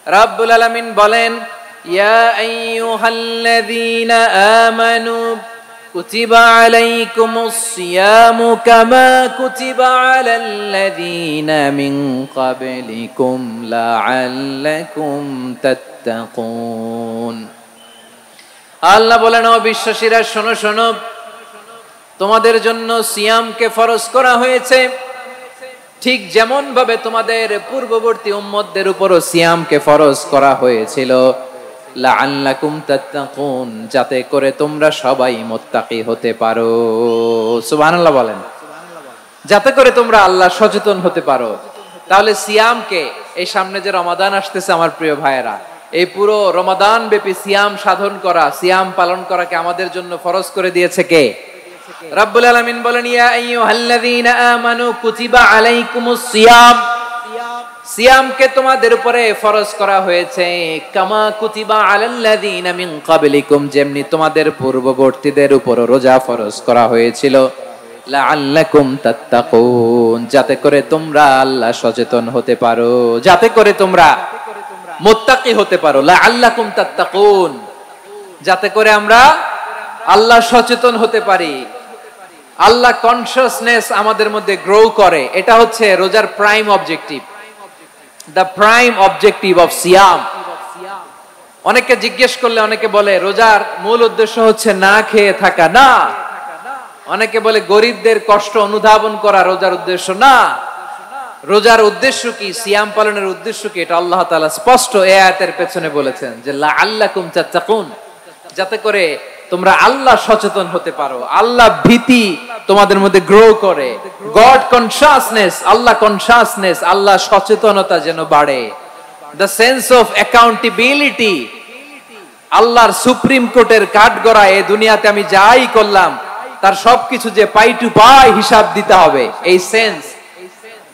রাব্বুল আলামিন বলেন, ইয়া আইয়ুহাল্লাযীনা আমানু কুতিবা আলাইকুমুস সিয়ামু কামা কুতিবা আলাল্লাযীনা মিন ক্বাবলিকুম লাআল্লাকুম তাত্তাকুন। আল্লাহ বলেন, ও বিশ্বাসীরা শোনো শোনো, তোমাদের জন্য সিয়ামকে ফরজ করা হয়েছে, ঠিক যেমন ভাবে তোমাদের পূর্ববর্তী উম্মতদের উপরও সিয়ামকে ফরজ করা হয়েছিল, লাআল্লাকুম তাত্তাকুন, যাতে করে তোমরা সবাই মুত্তাকি হতে পারো। সুবহানাল্লাহ বলেন, যাতে করে তোমরা আল্লাহ সচেতন হতে পারো। তাহলে সিয়ামকে, এই সামনে যে রমাদান আসতেছে আমার প্রিয় ভাইয়েরা, এই পুরো রমাদান ব্যাপী সিয়াম সাধন করা, সিয়াম পালন করাকে আমাদের জন্য ফরজ করে দিয়েছে কে? রাব্বুল আলামিন বলেন, ইয়া আইয়ুহাল্লাযীনা আমানু কুতিবা আলাইকুমুস সিয়াম, সিয়ামকে তোমাদের উপরে ফরজ করা হয়েছে, কামা কুতিবা আলাল্লাযীনা মিন ক্বাবলিকুম, যেমনি তোমাদের পূর্ববর্তীদের উপর রোজা ফরজ করা হয়েছিল, লাআল্লাকুম তাত্তাকুন, যাতে করে তোমরা আল্লাহ সচেতন হতে পারো, যাতে করে তোমরা মুত্তাকি হতে পারো। লাআল্লাকুম তাত্তাকুন, যাতে করে আমরা আল্লাহ সচেতন হতে পারি, আল্লাহ কনসিয়াসনেস আমাদের মধ্যে গ্রো করে। এটা হচ্ছে রোজার prime objective, the prime objective of সিয়াম। অনেকে জিজ্ঞেস করলে অনেকে বলে রোজার মূল উদ্দেশ্য হচ্ছে না খেয়ে থাকা। না। অনেকে বলে গরিবদের কষ্ট অনুধাবন করা রোজার উদ্দেশ্য। না। রোজার উদ্দেশ্য কি, সিয়াম পালনের উদ্দেশ্য কি, এটা আল্লাহ তাআলা স্পষ্ট এই আয়াতের পেছনে বলেছেন যে লাআল্লাকুম তাত্তাকুন, যাতে করে তোমরা আল্লাহ সচেতন হতে পারো, আল্লাহ ভীতি তোমাদের মধ্যে গ্রো করে, গড কনসিয়াসনেস, আল্লাহ কনসিয়াসনেস, আল্লাহ সচেতনতা যেন বাড়ে, দ্য সেন্স অফ অ্যাকাউন্টেবিলিটি, আল্লাহর সুপ্রিম কোর্টের কাঠগড়া এই দুনিয়াতে আমি যাই করলাম তার সবকিছু যে পাই টু পাই হিসাব দিতে হবে, এই sense,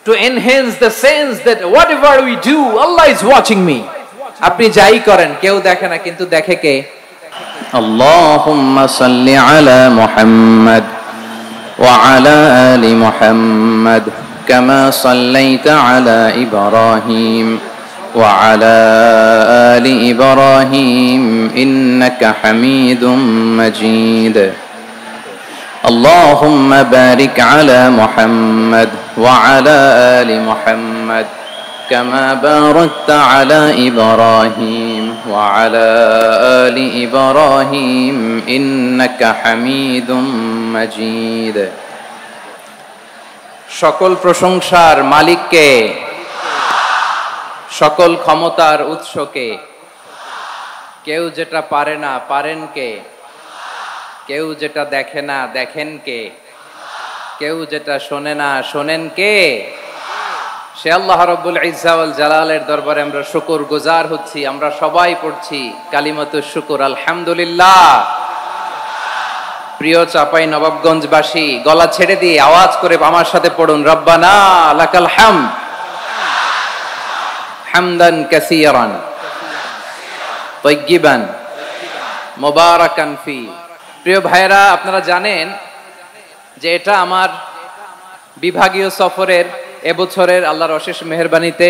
to enhance the sense that whatever we do Allah is watching me। আপনি যাই করেন কেউ দেখে না, কিন্তু দেখে কে? Allahumma salli ala Muhammad wa ala ali Muhammad kama sallaita ala Ibrahim wa ala ali Ibrahim innaka Hamidum Majid। اللهم بارك على محمد وعلى آل محمد كما باركت على إبراهيم وعلى آل إبراهيم إنك حميد مجيد। সকল প্রশংসার মালিককে, সকল ক্ষমতার উৎসকে, কেউ যেটা পারে না পারেন কে, কেউ যেটা দেখে না দেখেন কে, কেউ যেটা শোনে না শোনেন কে? সে আল্লাহ রাব্বুল ইজ্জা ওয়াল জালালের দরবারে আমরা শুকর গুজার হচ্ছি। আমরা সবাই পড়ছি কালিমাতুশ শুকর, আলহামদুলিল্লাহ। প্রিয় চাপাই নবাবগঞ্জবাসী, গলা ছেড়ে দিয়ে আওয়াজ করে আমার সাথে পড়ুন, রব্বানা লাকাল হামদ হামদান কাসীরান তাইয়্যিবান মুবারাকান ফি। প্রিয় ভাইরা, আপনারা জানেন যে এটা আমার বিভাগীয় সফরের, এবছরের আল্লাহর অশেষ মেহেরবানিতে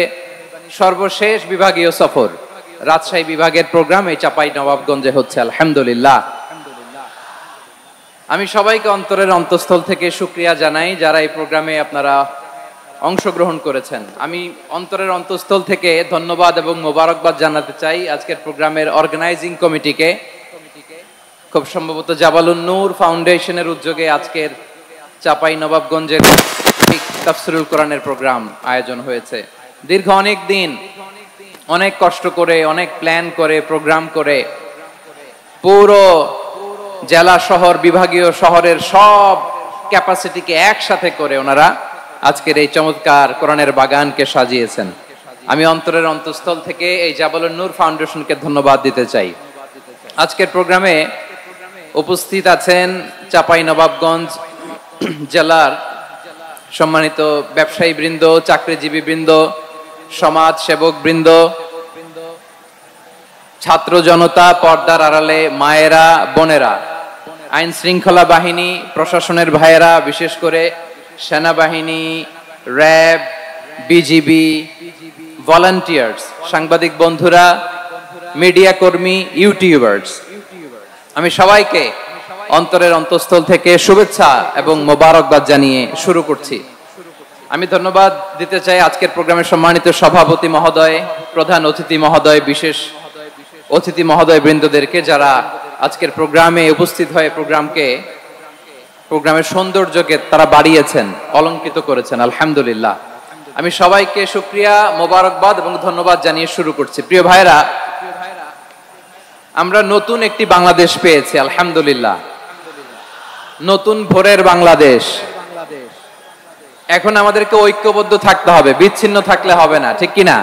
সর্বশেষ বিভাগীয় সফর। রাজশাহী বিভাগের প্রোগ্রাম এই চাপাই নবাবগঞ্জে হচ্ছে, আলহামদুলিল্লাহ। আমি সবাইকে অন্তরের অন্তঃস্থল থেকে শুকরিয়া জানাই যারা এই প্রোগ্রামে আপনারা অংশগ্রহণ করেছেন। আমি অন্তরের অন্তঃস্থল থেকে ধন্যবাদ এবং মোবারকবাদ জানাতে চাই আজকের প্রোগ্রামের অর্গানাইজিং কমিটিকে। খুব সম্ভবত জাবালুন নূর ফাউন্ডেশনের উদ্যোগে আজকের চাপাই নবাবগঞ্জের তাফসিরুল কোরআনের প্রোগ্রাম আয়োজন হয়েছে। দীর্ঘ অনেক দিন অনেক কষ্ট করে, অনেক প্ল্যান করে, প্রোগ্রাম করে পুরো জেলা শহর, বিভাগীয় শহরের সব ক্যাপাসিটিকে একসাথে করে ওনারা আজকের এই চমৎকার কোরআনের বাগানকে সাজিয়েছেন। আমি অন্তরের অন্তঃস্থল থেকে এই জাবালুন নূর ফাউন্ডেশনকে ধন্যবাদ দিতে চাই। আজকের প্রোগ্রামে উপস্থিত আছেন চাপাই নবাবগঞ্জ জেলার সম্মানিত ব্যবসায়ী বৃন্দ, চাকরিজীবী বৃন্দ, সমাজ সেবক বৃন্দ, ছাত্র জনতা, পর্দার আড়ালে মায়েরা, বোনেরা, আইন শৃঙ্খলা বাহিনী, প্রশাসনের ভাইয়েরা, বিশেষ করে সেনাবাহিনী, র্যাব, বিজিবি, ভলান্টিয়ার্স, সাংবাদিক বন্ধুরা, মিডিয়া কর্মী, ইউটিউবার্স, আমি সবাইকে অন্তরের অন্তঃস্থল থেকে শুভেচ্ছা এবং মোবারকবাদ জানিয়ে শুরু করছি। আমি ধন্যবাদ দিতে চাই আজকের প্রোগ্রামের সম্মানিত সভাপতি মহোদয়, প্রধান অতিথি মহোদয়, বিশেষ অতিথি মহোদয় বৃন্দদেরকে, যারা আজকের প্রোগ্রামে উপস্থিত হয়ে প্রোগ্রামের সৌন্দর্যকে তারা বাড়িয়েছেন, অলঙ্কিত করেছেন। আলহামদুলিল্লাহ, আমি সবাইকে শুকরিয়া, মোবারকবাদ এবং ধন্যবাদ জানিয়ে শুরু করছি। প্রিয় ভাইরা, আমরা নতুন একটি বাংলাদেশ পেয়েছি, আলহামদুলিল্লাহ, নতুন ভোরের বাংলাদেশ। এখন আমাদেরকে ঐক্যবদ্ধ থাকতে হবে, বিচ্ছিন্ন থাকলে হবে না, ঠিক কিনা?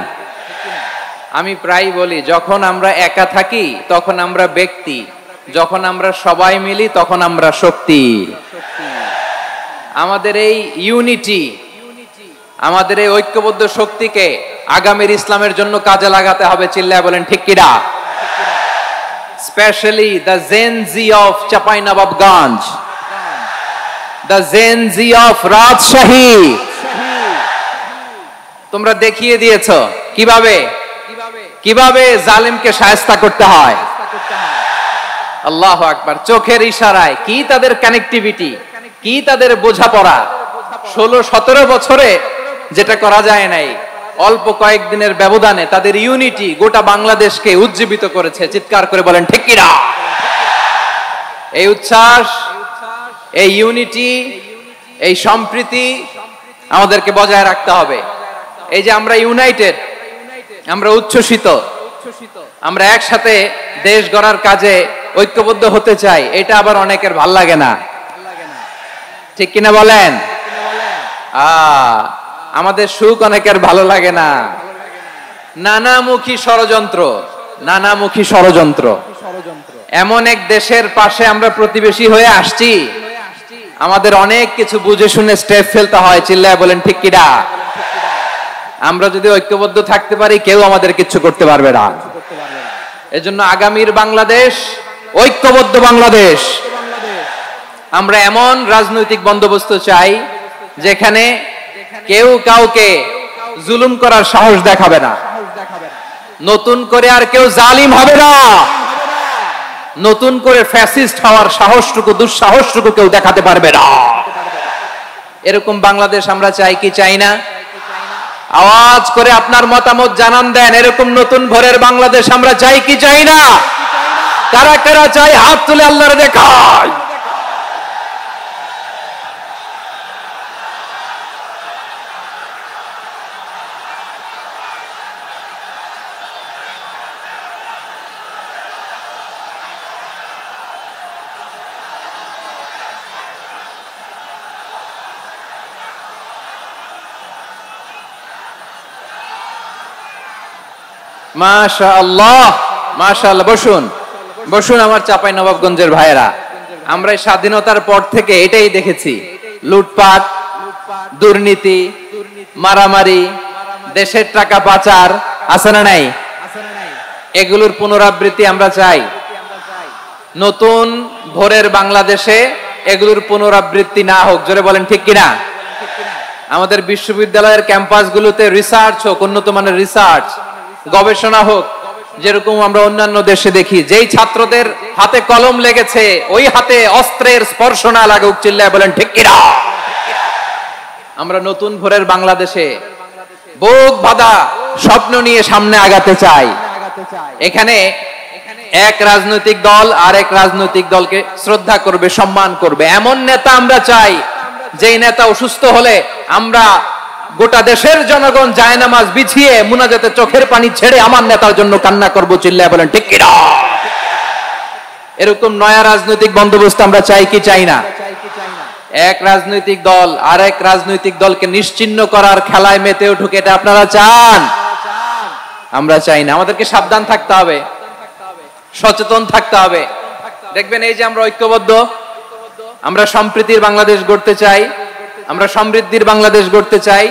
আমি প্রায় বলি, যখন আমরা একা থাকি তখন আমরা ব্যক্তি, যখন আমরা সবাই মিলি তখন আমরা শক্তি। আমাদের এই ইউনিটি, আমাদের এই ঐক্যবদ্ধ শক্তিকে আগামীর ইসলামের জন্য কাজে লাগাতে হবে। চিল্লায় বলেন ঠিক কিনা? Specially the Gen Z of Chapainawabganj, the Gen Z of Rajshahi, তোমরা দেখিয়ে দিয়েছ কিভাবে জালিমকে শায়েস্তা করতে হয়। আল্লাহু আকবার। চোখের ইশারায় কি তাদের কানেক্টিভিটি, কি তাদের বোঝাপড়া। 16-17 বছরে যেটা করা যায় নাই, অল্প কয়েকদিনের ব্যবধানে তাদের ইউনিটি গোটা বাংলাদেশকে উজ্জীবিত করেছে। চিৎকার করে বলেন ঠিক কিনা? এই উচ্ছ্বাস, এই ইউনিটি, এই সম্প্রীতি আমাদেরকে বজায় রাখতে হবে। এই যে আমরা ইউনাইটেড, আমরা উচ্ছ্বসিত, আমরা একসাথে দেশ গড়ার কাজে ঐক্যবদ্ধ হতে চাই, এটা আবার অনেকের ভাল লাগে না, ঠিক কিনা বলেন? আমাদের সুখ অনেকের ভালো লাগে না। নানামুখী ষড়যন্ত্র, এমন এক দেশের পাশে আমরা প্রতিবেশী হয়ে আসছি, আমাদের অনেক কিছু বুঝে শুনে স্টেপ ফেলতে হয়। চিল্লায় বলেন ঠিক কিনা? আমরা যদি ঐক্যবদ্ধ থাকতে পারি, কেউ আমাদের কিছু করতে পারবে না। এজন্য আগামীর বাংলাদেশ ঐক্যবদ্ধ বাংলাদেশ। আমরা এমন রাজনৈতিক বন্দোবস্ত চাই যেখানে কেউ কাউকে জুলুম করার সাহস দেখাবে না, নতুন করে আর কেউ জালিম হবে না, নতুন করে ফ্যাসিস্ট হওয়ার সাহসটুকু, দুঃসাহসটুকু কেউ দেখাতে পারবে না। এরকম বাংলাদেশ আমরা চাই কি চাই না? আওয়াজ করে আপনার মতামত জানান দেন। এরকম নতুন ভোরের বাংলাদেশ আমরা চাই কি চাই না? কারা কারা চাই হাত তুলে আল্লাহর দেখায়। মাশাআল্লাহ, মাশাআল্লাহ। বসুন আমার চাঁপাইনবাবগঞ্জের ভাইয়েরা। আমরা স্বাধীনতার পর থেকে এটাই দেখেছি, লুটপাট, দুর্নীতি, মারামারি, দেশের টাকা পাচার, আছে না নাই? এগুলোর পুনরাবৃত্তি আমরা চাই। নতুন ভোরের বাংলাদেশে এগুলোর পুনরাবৃত্তি না হোক। জোরে বলেন ঠিক কিনা? আমাদের বিশ্ববিদ্যালয়ের ক্যাম্পাসগুলোতে রিসার্চ হোক, উন্নত মানের রিসার্চ, গবেষণা হোক, যেরকম আমরা অন্যান্য দেশে দেখি। যেই ছাত্রদের হাতে কলম লেগেছে, ওই হাতে অস্ত্রের স্পর্শ না লাগুক। চিল্লায় বলেন ঠিক কিনা? আমরা নতুন ভোরের বাংলাদেশে বুক বাঁধা স্বপ্ন নিয়ে সামনে আগাতে চাই। এখানে এক রাজনৈতিক দল আর এক রাজনৈতিক দলকে শ্রদ্ধা করবে, সম্মান করবে, এমন নেতা আমরা চাই যেই নেতা অসুস্থ হলে আমরা গোটা দেশের জনগণ জায়নামাজ বিছিয়ে মুনাজাতে চোখের পানি ছেড়ে আমার নেতার জন্য কান্না করব। চিল্লায় বলেন ঠিক কিনা? এরকম নয়া রাজনৈতিক বন্দোবস্ত আমরা চাই কি চাই না? এক রাজনৈতিক দল আর এক রাজনৈতিক দলকে নিশ্চিহ্ন করার খেলায় মেতে উঠুক, এটা আপনারা চান? আমরা চাই না। আমাদেরকে সাবধান থাকতে হবে, সচেতন থাকতে হবে। দেখবেন এই যে আমরা ঐক্যবদ্ধ, আমরা সম্প্রীতির বাংলাদেশ গড়তে চাই, আমরা সমৃদ্ধির বাংলাদেশ গড়তে চাই।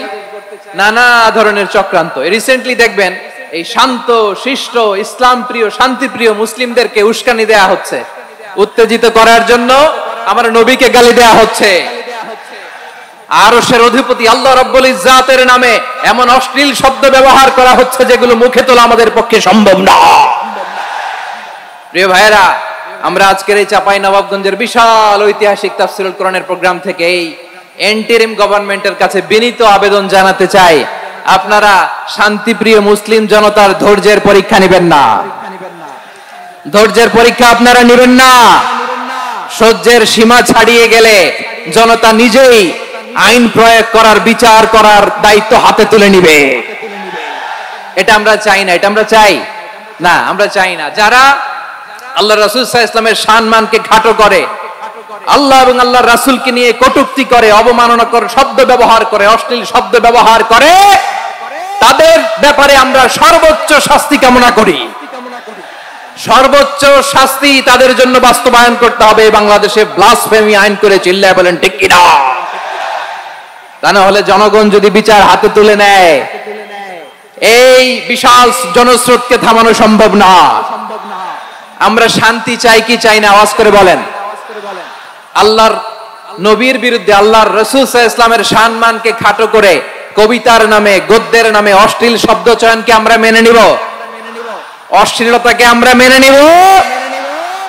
নানা ধরনের চক্রান্ত, রিসেন্টলি দেখবেন এই শান্ত শিষ্ট ইসলাম প্রিয় শান্তি প্রিয় মুসলিমদেরকে উস্কানি দেয়া হচ্ছে, উত্তেজিত করার জন্য আমার নবীকে গালি দেয়া হচ্ছে। আরশের অধিপতি আল্লাহ রাব্বুল ইজ্জাতের নামে এমন অশ্লীল শব্দ ব্যবহার করা হচ্ছে যেগুলো মুখে তোলা আমাদের পক্ষে সম্ভব না। প্রিয় ভাইরা, আমরা আজকের এই চাঁপাইনবাবগঞ্জের বিশাল ঐতিহাসিক তাফসীরুল কোরআনের প্রোগ্রাম থেকে এই এন্টারিম গভর্নমেন্টের কাছে বিনীত আবেদন জানাতে চাই, আপনারা শান্তিপ্রিয় মুসলিম জনতার ধৈর্যের পরীক্ষা নেবেন না। ধৈর্যের পরীক্ষা আপনারা নেবেন না। সহ্যের সীমা ছাড়িয়ে গেলে জনতা নিজেই আইন প্রয়োগ করার, বিচার করার দায়িত্ব হাতে তুলে নিবে। এটা আমরা চাই না। এটা আমরা চাই না, আমরা চাই না। যারা আল্লাহ রাসূল সাল্লাল্লাহু আলাইহি ওয়াসাল্লামের সম্মানকে খাটো করে, আল্লাহ এবং আল্লাহর রাসূলকে নিয়ে কটূক্তি করে, অবমাননাকর শব্দ ব্যবহার করে, অশ্লীল শব্দ ব্যবহার করে, তাদের ব্যাপারে আমরা সর্বোচ্চ শাস্তি কামনা করি। সর্বোচ্চ শাস্তি তাদের জন্য বাস্তবায়ন করতে হবে। বাংলাদেশে ব্লাসফেমি আইন করে চিল্লায় বলেন ঠিক কিনা? তা না হলে জনগণ যদি বিচার হাতে তুলে নেয়, এই বিশাল জনস্রোতকে থামানো সম্ভব না। আমরা শান্তি চাই কি চাই না? আওয়াজ করে বলেন। আল্লাহর নবীর বিরুদ্ধে, আল্লাহর রাসূল সাল্লাল্লাহু আলাইহি ওয়াসাল্লামের সম্মানকে খাটো করে কবিতার নামে, গদ্যের নামে অশ্লীল শব্দ চয়নকে আমরা মেনে নিব? অশ্লীলতাকে আমরা মেনে নিব?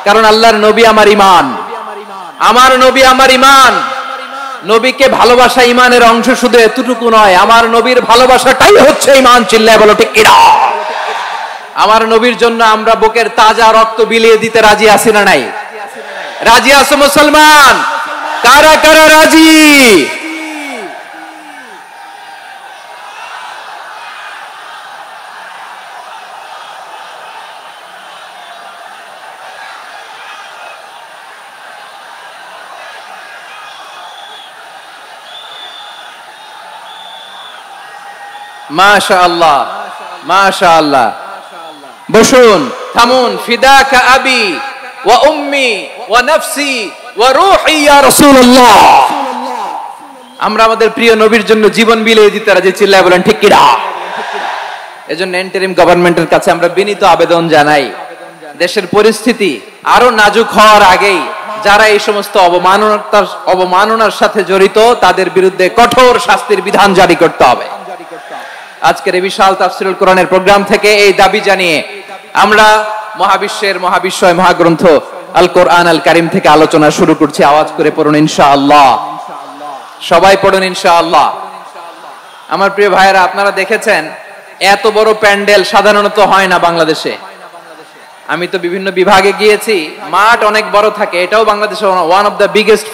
কারণ আল্লাহর নবী আমার ঈমান, আমার নবী আমার ঈমান। নবীকে ভালোবাসা ঈমানের অংশ, শুধু এতটুকু নয়, আমার নবীর ভালোবাসাটাই হচ্ছে ঈমান। চিল্লায় বলো ঠিক কিনা? আমার নবীর জন্য আমরা বুকের তাজা রক্ত বিলিয়ে দিতে রাজি আছি না নাই? রাজি আছো মুসলমান? কারা কারা রাজি? মাশাআল্লাহ, মাশাআল্লাহ। বসুন, থামুন। ফিদাকা আবি ওয়া উম্মি ওয়া নাফসি ওয়া রূহি ইয়া রাসূলুল্লাহ। আমরা আমাদের প্রিয় নবীর জন্য জীবন বিলিয়ে দিতে রাজি। চিল্লায় বলেন ঠিক কিনা? এজন্য ইন্টারিম গভর্নমেন্টের কাছে আমরা বিনীত আবেদন জানাই, দেশের পরিস্থিতি আরো নাজুক হওয়ার আগেই যারা এই সমস্ত অবমাননার সাথে জড়িত তাদের বিরুদ্ধে কঠোর শাস্তির বিধান জারি করতে হবে। আজকের এই বিশাল তাফসীরুল কোরআনের প্রোগ্রাম থেকে এই দাবি জানিয়ে আমরা মহাবিশ্বের মহাবিশ্বয় মহাগ্রন্থ আল কোরআন আল কারীম থেকে আলোচনা শুরু করছি। আওয়াজ করে পড়ুন ইনশাআল্লাহ। সবাই পড়ুন ইনশাআল্লাহ। আমার প্রিয় ভাইয়েরা, আপনারা দেখেছেন এত বড় প্যান্ডেল সাধারণত হয় না বাংলাদেশে। আমি তো বিভিন্ন বিভাগে গিয়েছি, মাঠ অনেক বড় থাকে। এটাও বাংলাদেশে one of the biggest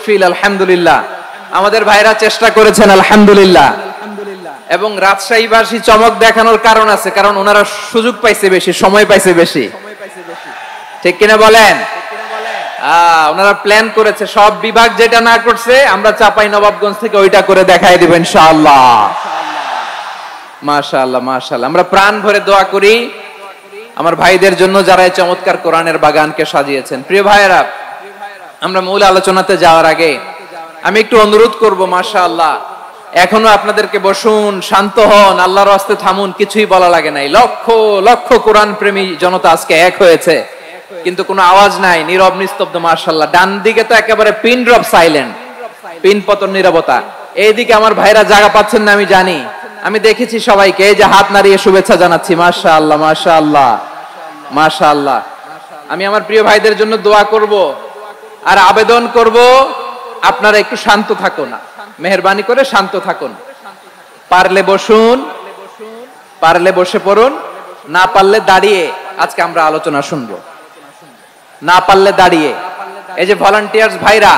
field. আলহামদুলিল্লাহ, আমাদের ভাইরা চেষ্টা করেছেন, আলহামদুলিল্লাহ। এবং রাজশাহীবাসী চমক দেখানোর কারণ আছে, কারণ ওনারা সুযোগ পাইছে বেশি, সময় পাইছে বেশি। ঠিক কিনা বলেন? ওনারা প্ল্যান করেছে। সব বিভাগ যেটা না করছে আমরা চাঁপাইনবাবগঞ্জ থেকে ওইটা করে দেখাই দিব ইনশাআল্লাহ। মাশাআল্লাহ, মাশাআল্লাহ। আমরা প্রাণ ভরে দোয়া করি আমার ভাইদের জন্য যারা এই চমৎকার কোরআনের বাগানকে সাজিয়েছেন। প্রিয় ভাইয়েরা, আমরা মূল আলোচনাতে যাওয়ার আগে আমি একটু অনুরোধ করব, মাশাআল্লাহ, এখনো আপনাদেরকে বসুন, শান্ত হন, আল্লাহর রাস্তে থামুন। কিছুই বলা লাগে নাই। লক্ষ লক্ষ কোরআন প্রেমী জনতা আজকে এক হয়েছে, কিন্তু কোনো আওয়াজ নাই, নীরব নিস্তব্ধ। মাশাআল্লাহ। ডান দিকে তো একেবারে পিন ড্রপ সাইলেন্ট, পিন পতন নীরবতা। এইদিকে আমার ভাইরা জায়গা পাচ্ছেন না আমি জানি, আমি দেখেছি সবাইকে। এই যে হাত নাড়িয়ে শুভেচ্ছা জানাচ্ছি। মাশাআল্লাহ, মাশাআল্লাহ, মাশাআল্লাহ। আমি আমার প্রিয় ভাইদের জন্য দোয়া করব আর আবেদন করব, আপনারা একটু শান্ত থাকুন, মেহেরবানি করে শান্ত থাকুন। পারলে বসুন, পারলে বসে পড়ুন, না পারলে দাঁড়িয়ে আজকে আমরা আলোচনা শুনবো। না পারলে দাঁড়িয়ে। এই যে ভলান্টিয়ার্স ভাইরা,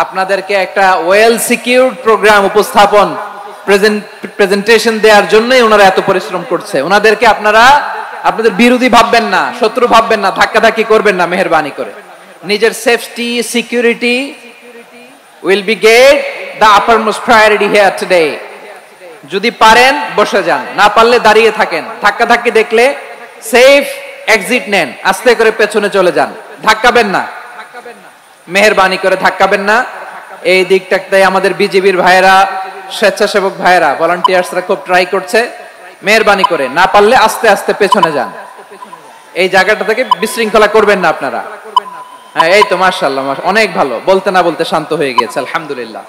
আপনাদেরকে একটা ওয়েল সিকিউরড প্রোগ্রাম উপস্থাপন, প্রেজেন্টেশন দেওয়ার জন্যই ওনারা এত পরিশ্রম করছে। ওনাদেরকে আপনারা আপনাদের বিরোধী ভাববেন না, শত্রু ভাববেন না, ধাক্কাধাক্কি করবেন না, মেহেরবানি করে। নিজের safety, security will be get the uppermost priority here today. যদি পারেন বসে যান, না পারলে দাঁড়িয়ে থাকেন। ধাক্কাধাক্কি দেখলে সেফ এক্সিট নেন, আস্তে করে পেছনে চলে যান, ধাক্কাবেন না, মেহেরবানি করে ধাক্কাবেন না। এই দিকটাতে আমাদের বিজেপির ভাইয়েরা, স্বেচ্ছাসেবক ভাইয়েরা, ভলান্টিয়ার্সরা খুব ট্রাই করছে। মেহেরবানি করে না পারলে আস্তে আস্তে পেছনে যান। এই জায়গাটা থেকে বিশৃঙ্খলা করবেন না আপনারা। হ্যাঁ, এই তো মাশাআল্লাহ, অনেক ভালো, বলতে না বলতে শান্ত হয়ে গিয়েছে, আলহামদুলিল্লাহ।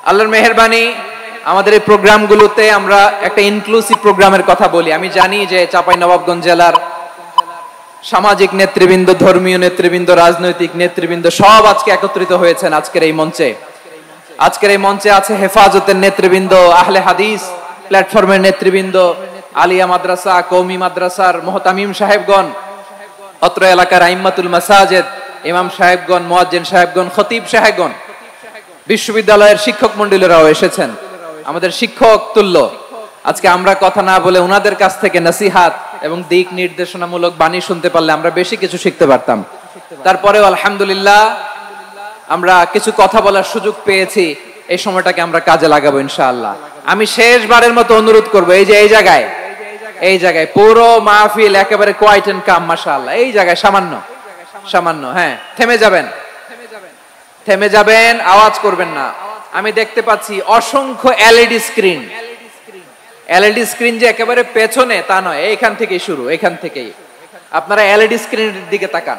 আল্লাহর মেহেরবানি, আমাদের এই প্রোগ্রামগুলোতে আমরা একটা ইনক্লুসিভ প্রোগ্রামের কথা বলি। আমি জানি যে চাঁপাইনবাবগঞ্জ জেলার সামাজিক নেতৃবৃন্দ, ধর্মীয় নেতৃবৃন্দ, রাজনৈতিক নেতৃবৃন্দ সব আজকে একত্রিত হয়েছেন আজকের এই মঞ্চে। আজকের এই মঞ্চে আছে হেফাজতের নেতৃবৃন্দ, আহলে হাদিস প্ল্যাটফর্মের নেতৃবৃন্দ, আলিয়া মাদ্রাসা, কওমি মাদ্রাসার মুহতামিম সাহেবগণ, অত্র এলাকার আইম্মাতুল মাসাজিদ, ইমাম সাহেবগণ, মুয়াজ্জিন সাহেবগণ, খতিব সাহেবগণ, বিশ্ববিদ্যালয়ের শিক্ষক মণ্ডলীরাও এসেছেন, আমাদের শিক্ষক তুল্য। আজকে আমরা কথা না বলে ওনাদের কাছ থেকে নসিহাত এবং দিক নির্দেশনামূলক বাণী শুনতে পারলে আমরা বেশি কিছু শিখতে পারতাম। তারপরেও আলহামদুলিল্লাহ আমরা কিছু কথা বলার সুযোগ পেয়েছি, এই সময়টাকে আমরা কাজে লাগাবো ইনশাআল্লাহ। আমি শেষবারের মতো অনুরোধ করবো, এই যে এই জায়গায় পুরো মাহফিল একেবারে কোয়াইট এন্ড কাম, মাশাআল্লাহ। এই জায়গায় সামান্য হ্যাঁ, থেমে যাবেন, আওয়াজ করবেন না। আমি দেখতে পাচ্ছি অসংখ্য এলইডি স্ক্রিন, যে একেবারে পেছনে তা নয়, এইখান থেকেই শুরু, এখান থেকেই আপনারা এলইডি স্ক্রিনের দিকে তাকান।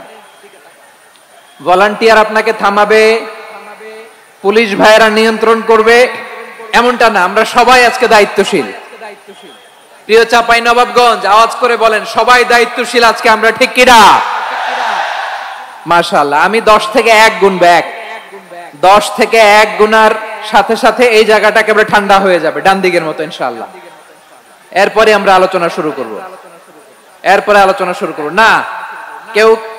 ভলান্টিয়ার আপনাকে থামাবে, পুলিশ ভাইয়েরা নিয়ন্ত্রণ করবে, এমনটা না। আমরা সবাই আজকে দায়িত্বশীল। প্রিয় চাঁপাইনবাবগঞ্জ, আওয়াজ করে বলেন, সবাই দায়িত্বশীল আজকে আমরা, ঠিক কিনা? মাশাআল্লাহ। আমি 10 থেকে 1 গুনবো, 10 থেকে 1 গুনার সাথে সাথে এই জায়গাটা একেবারে ঠান্ডা হয়ে যাবে, ডান দিকের মতো ইনশাআল্লাহ। এরপরে আমরা আলোচনা শুরু করব। না,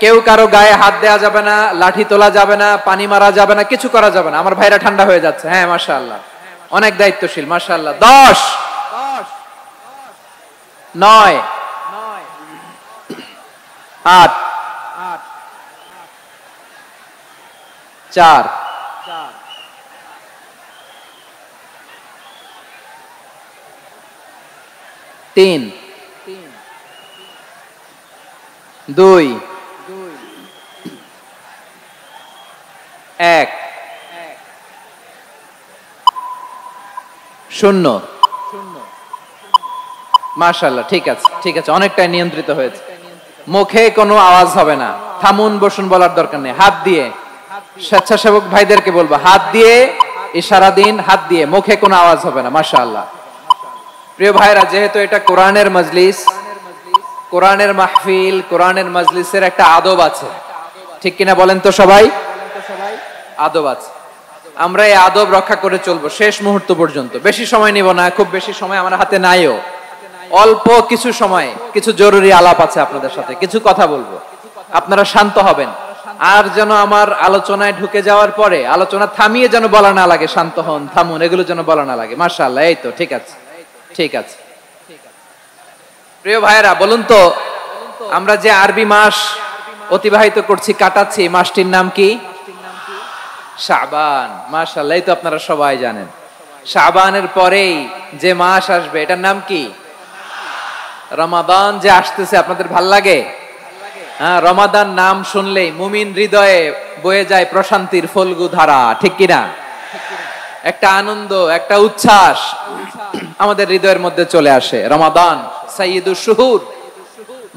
কেউ কারো গায়ে হাত দেওয়া যাবে না, লাঠি তোলা যাবে না, পানি মারা যাবে না, কিছু করা যাবে না। আমার ভাইরা ঠান্ডা হয়ে যাচ্ছে। হ্যাঁ মাশাআল্লাহ, অনেক দায়িত্বশীল, মাশাআল্লাহ। 10, 9, 8, 4, 3, 2, 1, 0। মাশাআল্লাহ, ঠিক আছে, অনেকটাই নিয়ন্ত্রিত হয়েছে। মুখে কোনো আওয়াজ হবে না, থামুন বসুন বলার দরকার নেই। হাত দিয়ে, স্বেচ্ছাসেবক ভাইদেরকে বলবো, হাত দিয়ে ইশারা দিন, হাত দিয়ে, মুখে কোনো আওয়াজ হবে না। মাশাআল্লাহ। প্রিয় ভাইরা, যেহেতু এটা কোরআনের মজলিস, কোরআনের মাহফিল, কোরআনের মজলিসের একটা আদব আছে, ঠিক কিনা বলেন তো সবাই? আদব আছে। আমরা এই আদব রক্ষা করে চলবো শেষ মুহূর্ত পর্যন্ত। বেশি সময় নিব না, খুব বেশি সময় আমার হাতে নাইও। অল্প কিছু সময় কিছু জরুরি আলাপ আছে আপনাদের সাথে, কিছু কথা বলবো, আপনারা শান্ত হবেন। আর যেন আমার আলোচনায় ঢুকে যাওয়ার পরে আলোচনা থামিয়ে যেন বলা না লাগে, শান্ত হন, থামুন, এগুলো যেন বলা না লাগে। মাশাআল্লাহ, এই তো ঠিক আছে। প্রিয় ভাইয়েরা, বলুন তো, আমরা যে আরবি মাস অতিবাহিত করছি, কাটাচ্ছি, মাসটির নাম কি? শাবান। মাশাআল্লাহ, এই তো আপনারা সবাই জানেন। শাবানের পরেই যে মাস আসবে, এটার নাম কি? রমাদান। যে আসতেছে, আপনাদের ভাল লাগে? হ্যাঁ, রমাদান নাম শুনলেই মুমিন হৃদয়ে বয়ে যায় প্রশান্তির ফল্গু ধারা, ঠিক কিনা? একটা আনন্দ, একটা উচ্ছ্বাস আমাদের হৃদয়ের মধ্যে চলে আসে। রমাদান সাইয়্যিদুশ শুহুর,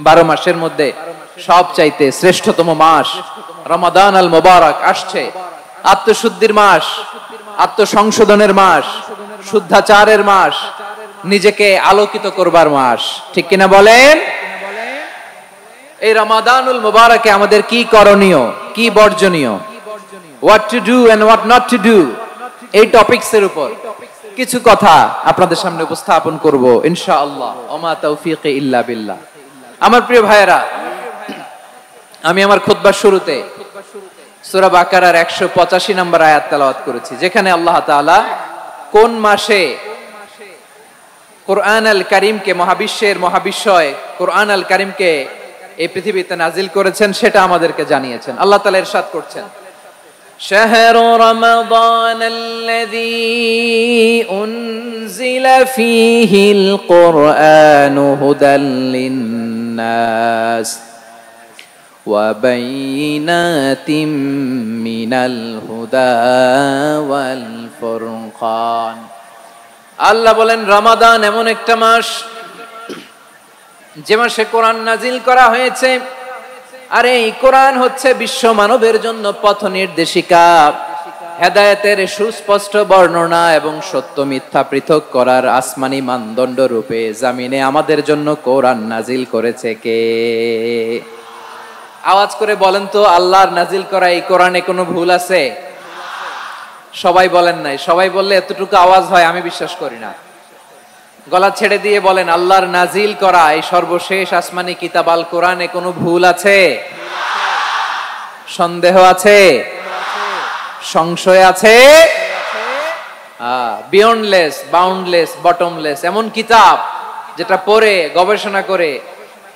12 মাসের মধ্যে সবচাইতে শ্রেষ্ঠতম মাস রমাদান আল মুবারক আসছে। আত্মশুদ্ধির মাস, আত্মসংশোধনের মাস, শুদ্ধাচারের মাস, নিজেকে আলোকিত করবার মাস, ঠিক কিনা বলেন? এই রমাদানুল মুবারকে আমাদের কি করণীয়, কি বর্জনীয়, what to do and what not to do, এই টপিকস এর উপর কিছু কথা আপনাদের সামনে উপস্থাপন করব ইনশাআল্লাহ। ওমা তাওফীকি ইল্লা বিল্লাহ। আমার প্রিয় ভাইয়েরা, আমি আমার খুতবার শুরুতে সূরা বাকারার 185 নম্বর আয়াত তেলাওয়াত করেছি, যেখানে আল্লাহ তাআলা কোন মাসে কোরআন আল কারীমকে, মহাবিশ্বের মহাবিশ্বয় কোরআন আল কারীমকে এই পৃথিবীতে নাজিল করেছেন সেটা আমাদেরকে জানিয়েছেন। আল্লাহ তাআলা ইরশাদ করছেন, শাহরু রমাদান আল্লাযী উনজিলা ফীহিল কুরআনু হুদাল লিন-নাস ওয়া বাইনাতিম মিনাল হুদা ওয়াল ফুরকান। আল্লাহ বলেন, রমাদান এমন একটা মাস যে মাসে কোরআন নাজিল করা হয়েছে, আর এই কোরআন হচ্ছে বিশ্ব মানবের জন্য পথ নির্দেশিকা, হেদায়েতের সুস্পষ্ট বর্ণনা এবং সত্য মিথ্যা পৃথক করার আসমানি মানদণ্ড রূপে জামিনে আমাদের জন্য কোরআন নাজিল করেছে কে? আওয়াজ করে বলেন তো, আল্লাহর নাজিল করা এই কোরআনে কোনো ভুল আছে? সবাই বলেন নাই। সবাই বললে এতটুকু আওয়াজ হয় আমি বিশ্বাস করি না। গলা ছেড়ে দিয়ে বলেন, আল্লাহর নাজিল করা এই সর্বশেষ আসমানি কিতাব আল কোরআনে কোনো ভুল আছে? সন্দেহ আছে? সংশয় আছে? বিয়ন্ডলেস, বাউন্ডলেস, বটমলেস এমন কিতাব যেটা পড়ে গবেষণা করে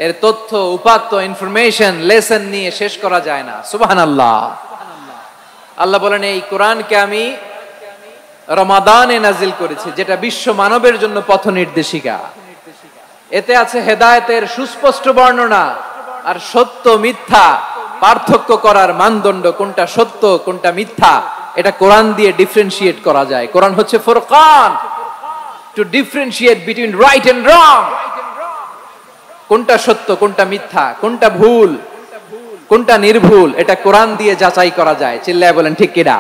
এর তথ্য, উপাত্ত, ইনফরমেশন, লেসন নিয়ে শেষ করা যায় না। সুবহানাল্লাহ। আল্লাহ বলেন, এই কোরআনকে আমি রমাদানে নাজিল করেছি, যেটা বিশ্ব মানবের জন্য পথ নির্দেশিকা। এতে আছে হেদায়েতের সুস্পষ্ট বর্ণনা আর সত্য মিথ্যা পার্থক্য করার মানদণ্ড, কোনটা সত্য কোনটা মিথ্যা এটা কোরআন দিয়ে ডিফারেন্সিয়েট করা যায়। কোরআন হচ্ছে ফুরকান, to differentiate between right and wrong. কোনটা সত্য কোনটা মিথ্যা, কোনটা ভুল কোনটা নির্ভুল, এটা কোরআন দিয়ে যাচাই করা যায়। চিল্লায় বলেন ঠিক কিনা?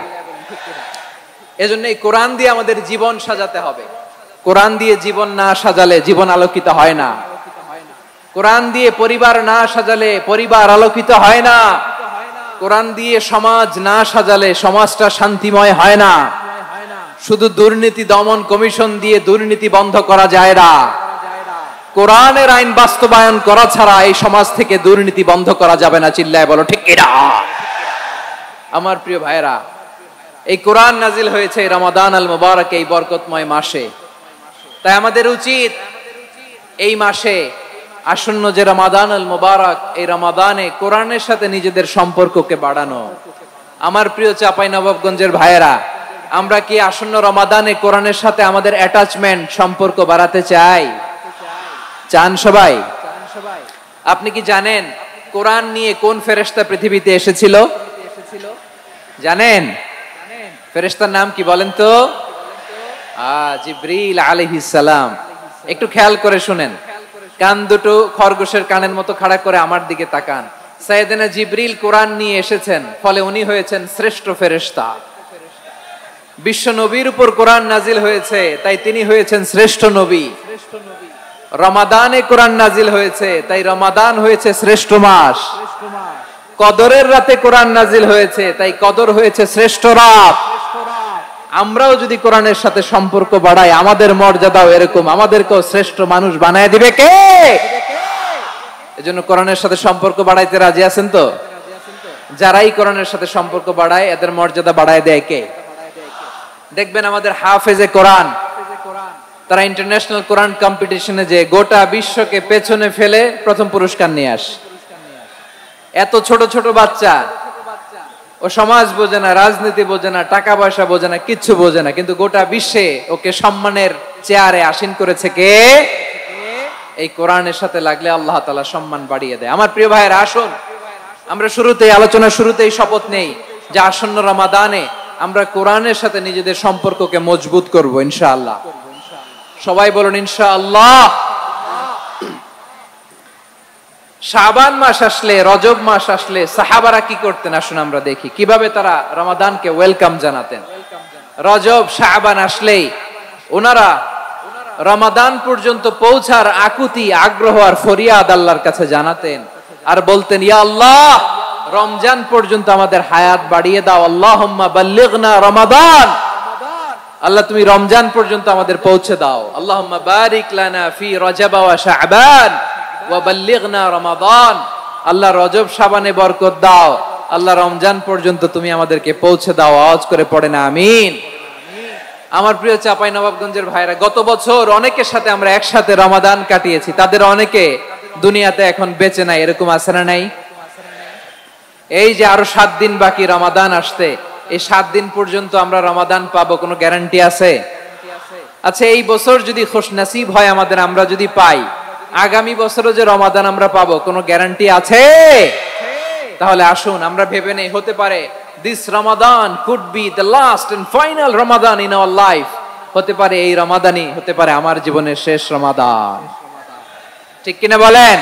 এজন্য এই কোরআন দিয়ে আমাদের জীবন সাজাতে হবে। কোরআন দিয়ে জীবন না সাজালে জীবন আলোকিত হয় না। কোরআন দিয়ে পরিবার না সাজালে পরিবার আলোকিত হয় না। কোরআন দিয়ে সমাজ না সাজালে সমাজটা শান্তিময় হয় না। শুধু দুর্নীতি দমন কমিশন দিয়ে দুর্নীতি বন্ধ করা যায় না। কোরআনের আইন বাস্তবায়ন করা ছাড়া এই সমাজ থেকে দুর্নীতি বন্ধ করা যাবে না। চিল্লায় বলো ঠিক কিনা? আমার প্রিয় ভাইরা, এই কোরআন নাজিল হয়েছে রমাদান আল মুবারক, এই বরকতময় মাসে। তাই আমাদের উচিত এই মাসে আসন্ন যে রমাদান আল মুবারক, এই রমাদানে কোরআনের সাথে নিজেদের সম্পর্ককে বাড়ানো। আমার প্রিয় চাঁপাইনবাবগঞ্জের ভাইয়েরা, আমরা কি আসন্ন রমাদানে কোরআনের সাথে আমাদের অ্যাটাচমেন্ট, সম্পর্ক বাড়াতে চাই? চান সবাই? আপনি কি জানেন কোরআন নিয়ে কোন ফেরেশতা পৃথিবীতে এসেছিল? জানেন? ফেরেশতার নাম কি বলেন তো? জিবরিল আলাইহিস সালাম। একটু খেয়াল করে শুনেন, কান দুটো খরগোশের কানের মতো খাড়া করে আমার দিকে তাকান। সাইয়েদনা জিবরিল কোরআন নিয়ে এসেছেন, ফলে উনি হয়েছেন শ্রেষ্ঠ ফেরেশতা। বিশ্ব নবীর উপর কোরআন নাজিল হয়েছে, তাই তিনি হয়েছেন শ্রেষ্ঠ নবী। রমাদানে কোরআন নাজিল হয়েছে, তাই রমাদান হয়েছে শ্রেষ্ঠ মাস। কদরের রাতে কোরআন নাজিল হয়েছে, তাই কদর হয়েছে শ্রেষ্ঠ রাত। আমরাও যদি কোরআনের সাথে সম্পর্ক বাড়াই, আমাদের মর্যাদাও এরকম, আমাদেরকেও শ্রেষ্ঠ মানুষ বানায় দিবে কে? এজন্য কোরআনের সাথে সম্পর্ক বাড়াইতে রাজি আছেন তো? যারাই কোরআনের সাথে সম্পর্ক বাড়ায় এদের মর্যাদা বাড়ায় দেয় কে? দেখবেন আমাদের হাফেজে কোরআন, তারা ইন্টারন্যাশনাল কোরআন কম্পিটিশনে যে গোটা বিশ্বকে পেছনে ফেলে প্রথম পুরস্কার নিয়ে আসে। এত ছোট ছোট বাচ্চা, ও সমাজ বোঝে না, রাজনীতি বোঝে না, টাকা পয়সা বোঝে না, কিচ্ছু বোঝে না, কিন্তু গোটা বিশ্বে ওকে সম্মানের চেয়ারে আসীন করেছে কে? এই কোরআনের সাথে লাগলে আল্লাহ তাআলা সম্মান বাড়িয়ে দেয়। আমার প্রিয় ভাইয়েরা, আসুন আমরা শুরুতেই, আলোচনার শুরুতেই শপথ নেই যে আসন্ন রমাদানে আমরা কোরআনের সাথে নিজেদের সম্পর্ককে মজবুত করব ইনশাআল্লাহ। সবাই বলুন ইনশাআল্লাহ। শাবান মাস আসলে, রজব মাস আসলে সাহাবারা কি করতেন আসুন আমরা দেখি, কিভাবে তারা রমাদানকে ওয়েলকাম জানাতেন। রজব শাবান আসলেই ওনারা রমাদান পর্যন্ত পৌঁছার আকুতি, আগ্রহ আর ফরিয়াদ আল্লাহর কাছে জানাতেন আর বলতেন, ইয়া আল্লাহ, রমজান পর্যন্ত আমাদের হায়াত বাড়িয়ে দাও। আল্লাহুম্মা বাল্লিগনা রমাদান, আল্লাহ তুমি রমজান পর্যন্ত আমাদের পৌঁছে দাও। আল্লাহুম্মা বারিক লানা ফি রজব ওয়া শাবান ওয়া বাল্লিগনা রমাদান, আল্লাহ রজব শাবানে বরকত দাও, আল্লাহ রমজান পর্যন্ত তুমি আমাদেরকে পৌঁছে দাও। আওয়াজ করে পড়েন আমিন। আমার প্রিয় চাঁপাইনবাবগঞ্জের ভাইরা, গত বছর অনেকের সাথে আমরা একসাথে রমাদান কাটিয়েছি, তাদের অনেকে দুনিয়াতে এখন বেঁচে নাই, এরকম আছে না নাই? এই যে আরো 7 দিন বাকি রমাদান আসতে, এই 7 দিন পর্যন্ত আমরা রমাদান পাবো, কোনো গ্যারান্টি আছে? আচ্ছা, এই বছর যদি খুশনসিব হয় আমাদের, আমরা যদি পাই, আগামী বছরও যে রমাদান আমরা পাবো, কোনো গ্যারান্টি আছে? তাহলে আসুন আমরা ভেবে নেই, হতে পারে this Ramadan could be the last and final Ramadan in our life. হতে পারে এই রমাদানই হতে পারে আমার জীবনের শেষ রমাদান। ঠিক কিনা বলেন?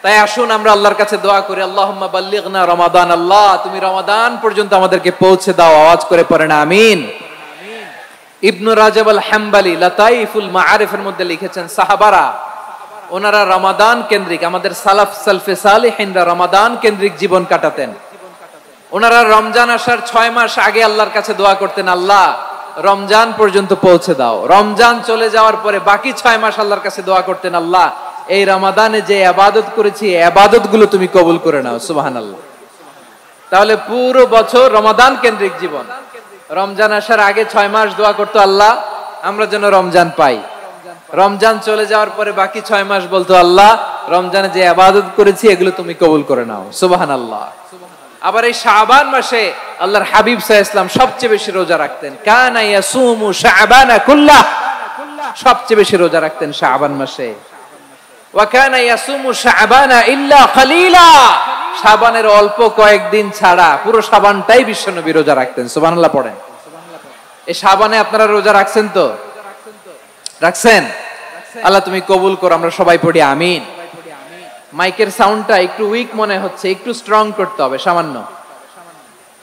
তাই আসুন আমরা আল্লাহর কাছে দোয়া করি, আল্লাহুম্মা বাল্লিগনা রমাদান, আল্লাহ তুমি রমাদান পর্যন্ত আমাদেরকে পৌঁছে দাও। আওয়াজ করে পড়েন আমিন। ইবনু রাজব আল হাম্বলি লাতাইফুল মাআরিফের মধ্যে লিখেছেন, সাহাবারা ওনারা রমাদান কেন্দ্রিক, আমাদের সালাফ সালফে সালিহিনরা রমাদান কেন্দ্রিক জীবন কাটাতেন। ওনারা রমজান আসার 6 মাস আগে আল্লাহর কাছে দোয়া করতেন, আল্লাহ রমজান পর্যন্ত পৌঁছে দাও। রমজান চলে যাওয়ার পরে বাকি 6 মাস আল্লাহর কাছে দোয়া করতেন, আল্লাহ এই রমাদানে যে ইবাদত করেছি ইবাদত গুলো তুমি কবুল করে নাও। সুবহানাল্লাহ। তাহলে পুরো বছর রমাদান কেন্দ্রিক জীবন। রমজান আসার আগে 6 মাস দোয়া করতো, আল্লাহ আমরা যেন রমজান পাই। রমজান চলে যাওয়ার পরে বাকি 6 মাস বলতো, আল্লাহ রমজানে যে ইবাদত করেছি এগুলো তুমি কবুল করে নাও। সুবহানাল্লাহ। আবার এই শাবান মাসে আল্লাহর হাবিব সাল্লাল্লাহু আলাইহি ওয়াসাল্লাম সবচেয়ে বেশি রোজা রাখতেন। কানা ইয়াসুমু শাবানা কুল্লাহ, সবচেয়ে বেশি রোজা রাখতেন শাবান মাসে। ওয়া কানা ইয়াসুমু শাবানা ইল্লা কালিলা, শাবানের অল্প কয়েকদিন ছাড়া পুরো শাবানটাই বিশ্বনবী রোজা রাখতেন। সুবহানাল্লাহ পড়েন। এই শাবানে আপনারা রোজা রাখছেন তো? রাখছেন? আল্লাহ তুমি কবুল করো। আমরা সবাই পড়ি আমিন। মাইকের সাউন্ডটা একটু উইক মনে হচ্ছে, একটু স্ট্রং করতে হবে সামান্য।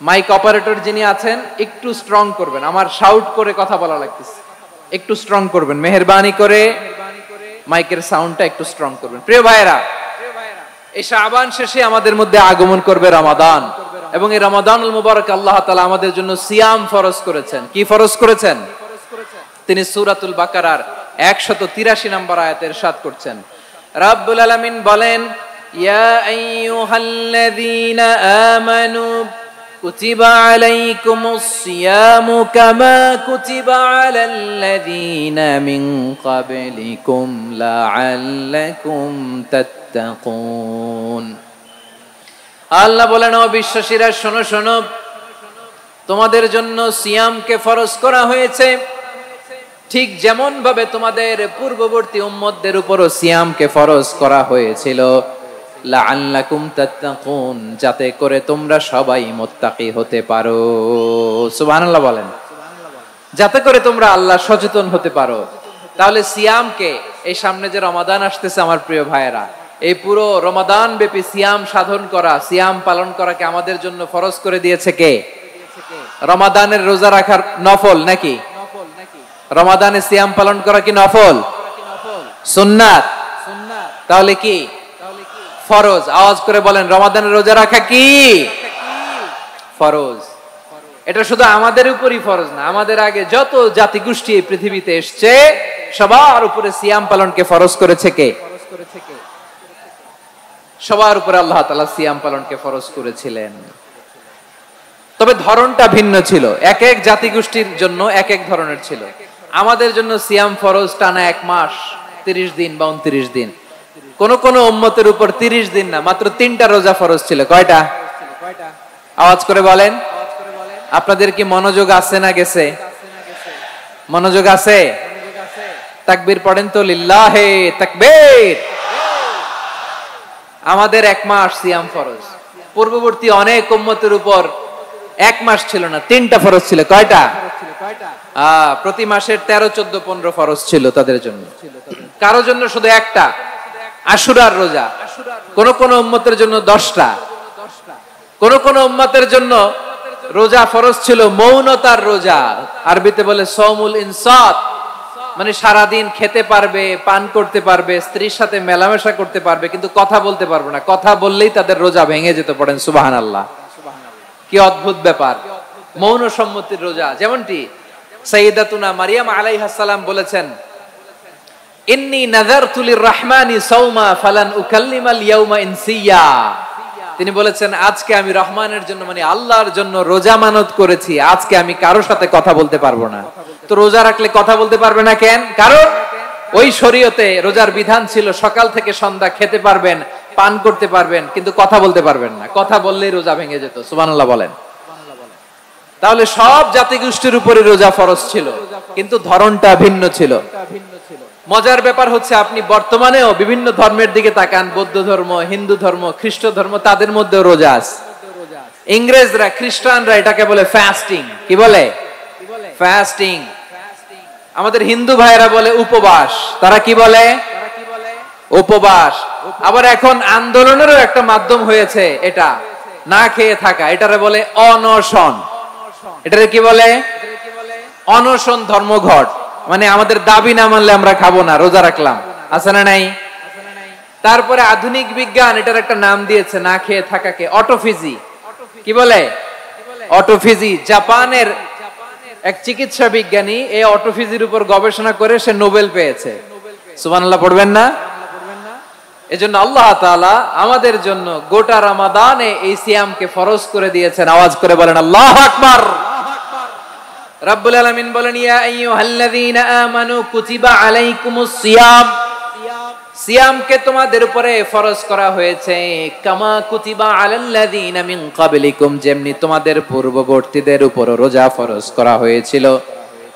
মাইক অপারেটর যিনি আছেন একটু স্ট্রং করবেন, আমার শাউট করে কথা বলা লাগতেছে, একটু স্ট্রং করবেন মেহেরবানি করে। মাইকের সাউন্ডটা একটু স্ট্রং করবেন। প্রিয় ভাইরা, এই শাবান শেষে আমাদের মধ্যে আগমন করবে রমাদান, এবং এই রমাদানুল মুবারক আল্লাহ তাআলা আমাদের জন্য সিয়াম ফরজ করেছেন। কি ফরজ করেছেন? তিনি সূরাতুল বাকারার 183 নম্বর আয়াতে ইরশাদ করছেন, রাব্বুল আলামিন বলেন, ইয়া আইয়ুহাল্লাযীনা আমানু কুতিবা আলাইকুমুস সিয়ামু কামা কুতিবা আলাল্লাযীনা মিন ক্বাবলিকুম লাআল্লাকুম তাত্তাকুন। আল্লাহ বলেন, ও বিশ্বাসীরা শোনো শোনো, তোমাদের জন্য সিয়ামকে ফরজ করা হয়েছে ঠিক যেমন ভাবে তোমাদের পূর্ববর্তী উম্মতদের উপরও সিয়ামকে ফরজ করা হয়েছিল, লাআল্লাকুম তাত্তাকুন, যাতে করে তোমরা সবাই মুত্তাকি হতে পারো। সুবহানাল্লাহ বলেন। যাতে করে তোমরা আল্লাহ সচেতন হতে পারো। তাহলে সিয়ামকে, এই সামনে যে রমাদান আসতেছে আমার প্রিয় ভাইয়েরা, এই পুরো রমাদান ব্যাপী সিয়াম সাধন করা, সিয়াম পালন করাকে আমাদের জন্য ফরজ করে দিয়েছে কে? রমাদানের রোজা রাখার নফল নাকি? রমাদানে সিয়াম পালন করা কি নফল? সুন্নাত। তাহলে কি ফরজ? আওয়াজ করে বলেন, রমাদানের রোজা রাখা কি ফরজ? এটা শুধু আমাদের উপরই ফরজ না, আমাদের আগে যত জাতিগোষ্ঠী এই পৃথিবীতে এসছে সবার উপরে সিয়াম পালনকে ফরজ করেছে কে? সবার উপরে আল্লাহ তাআলা সিয়াম পালনকে ফরজ করেছিলেন। তবে ধরনটা ভিন্ন ছিল, এক এক জাতিগোষ্ঠীর জন্য এক এক ধরনের ছিল। আমাদের জন্য সিয়াম ফরজ টানা 1 মাস 30 দিন বা 29 দিন। কোন কোন উম্মতের উপর 30 দিন না, মাত্র 3টা রোজা ফরজ ছিল। কয়টা? আওয়াজ করে বলেন। আপনাদের কি মনোযোগ আছে না গেছে? মনোযোগ আছে? তাকবীর পড়েন তো, লিল্লাহে তাকবীর। আমাদের 1 মাস সিয়াম ফরজ। পূর্ববর্তী অনেক উম্মতের উপর 1 মাস ছিল না, 3টা ফরজ ছিল। কয়টা? প্রতি মাসের 13, 14, 15 ফরজ ছিল তাদের জন্য। কারো জন্য শুধু একটা, আশুরার রোজা। কোন কোন উম্মতের জন্য 10টা। কোন কোন উম্মতের জন্য রোজা ফরজ ছিল মৌনতার রোজা, আরবিতে বলে সওমুল ইনসাত, মানে সারাদিন খেতে পারবে, পান করতে পারবে, স্ত্রীর সাথে মেলামেশা করতে পারবে, কিন্তু কথা বলতে পারবে না। কথা বললেই তাদের রোজা ভেঙে যেত। পড়েন সুবহানাল্লাহ। কি অদ্ভুত ব্যাপার! মৌন সম্মতির রোজা। যেমনটি সাইয়্যিদাতুনা মারিয়াম আলাইহাস সালাম বলেছেন, ইন্নী নাযারতু লির-রাহমানি সাওমা ফালান উকাল্লিমাল ইয়াওমা ইনসিয়া। তিনি বলেছেন, আজকে আমি রহমানের জন্য, মানে আল্লাহর জন্য রোজা মানত করেছি, আজকে আমি কারোর সাথে কথা বলতে পারবো না। তো রোজা রাখলে কথা বলতে পারবে না কেন? কারণ ওই শরীয়তে রোজার বিধান ছিল সকাল থেকে সন্ধ্যা খেতে পারবেন, পান করতে পারবেন, কিন্তু কথা বলতে পারবেন না। কথা বললেই রোজা ভেঙে যেত। সুবহানাল্লাহ বলেন। তাহলে সব জাতিগোষ্ঠীর উপরে রোজা ফরজ ছিল, কিন্তু ধরনটা ভিন্ন ছিল। মজার ব্যাপার হচ্ছে, আপনি বর্তমানেও বিভিন্ন ধর্মের দিকে তাকান, বৌদ্ধ ধর্ম, হিন্দু ধর্ম, খ্রিস্ট ধর্ম, তাদের মধ্যে রোজা আছে। ইংরেজরা, খ্রিস্টানরা এটাকে বলে ফাস্টিং। কি বলে? ফাস্টিং। আমাদের হিন্দু ভাইরা বলে উপবাস। তারা কি বলে? উপবাস, আবার এখন আন্দোলনেরও একটা মাধ্যম হয়েছে এটা, না খেয়ে থাকা, এটারে বলে অনশন। এটারে কি বলে? অনশন ধর্মঘট। মানে আমাদের দাবি না মানলে আমরা খাবো না, রোজা রাখলাম, আছে না নাই? তারপরে আধুনিক বিজ্ঞান এটার একটা নাম দিয়েছে না খেয়ে থাকাকে, অটোফিজি। কি বলে? অটোফিজি। জাপানের এক চিকিৎসা বিজ্ঞানী এই অটোফিজির উপর গবেষণা করে সে নোবেল পেয়েছে। সুবহানাল্লাহ পড়বেন না? এজন্য আল্লাহ তাআলা আমাদের জন্য গোটা রমাদানে এই সিয়ামকে ফরজ করে দিয়েছেন। আওয়াজ করে বলেন আল্লাহু আকবার। রব্বুল আলামিন বলেন, ইয়া আইয়ুহাল্লাযীনা আমানু কুতিবা আলাইকুমুস সিয়াম, সিয়ামকে তোমাদের উপরে ফরজ করা হয়েছে, কামা কুতিবা আলাল্লাযীনা মিন ক্বাবলিকুম, যেমনি তোমাদের পূর্ববর্তীদের উপর রোজা ফরজ করা হয়েছিল,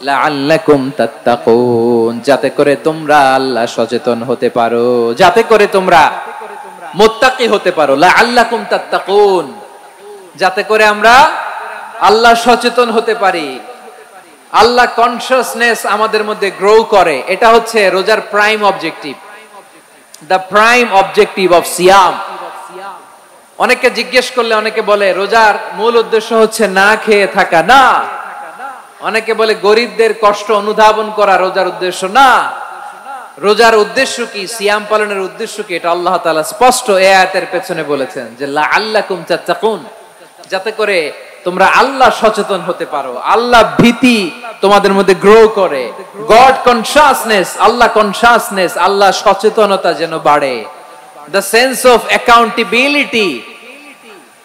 লাআল্লাকুম তাত্তাকুন, যাতে করে তোমরা আল্লাহ সচেতন হতে পারো, যাতে করে তোমরা মুত্তাকি হতে পারো। লাআল্লাকুম তাত্তাকুন, যাতে করে আমরা আল্লাহ সচেতন হতে পারি, আল্লাহ কনসিয়াসনেস আমাদের মধ্যে গ্রো করে। এটা হচ্ছে রোজার prime objective, the prime objective of সিয়াম। অনেকে জিজ্ঞেস করলে অনেকে বলে রোজার মূল উদ্দেশ্য হচ্ছে না খেয়ে থাকা। না। অনেকে বলে গরিবদের কষ্ট অনুধাবন করা রোজার উদ্দেশ্য। না। রোজার উদ্দেশ্য কি, সিয়াম পালনের উদ্দেশ্য কি, এটা আল্লাহ তাআলা স্পষ্ট এই আয়াতের পেছনে বলেছেন যে লাআল্লাকুম তাত্তাকুন, যাতে করে তোমরা আল্লাহ সচেতন হতে পারো, আল্লাহ ভীতি তোমাদের মধ্যে গ্রো করে, গড কনসিয়াসনেস, আল্লাহ কনসিয়াসনেস, আল্লাহ সচেতনতা যেন বাড়ে, দ্য সেন্স অফ অ্যাকাউন্টেবিলিটি,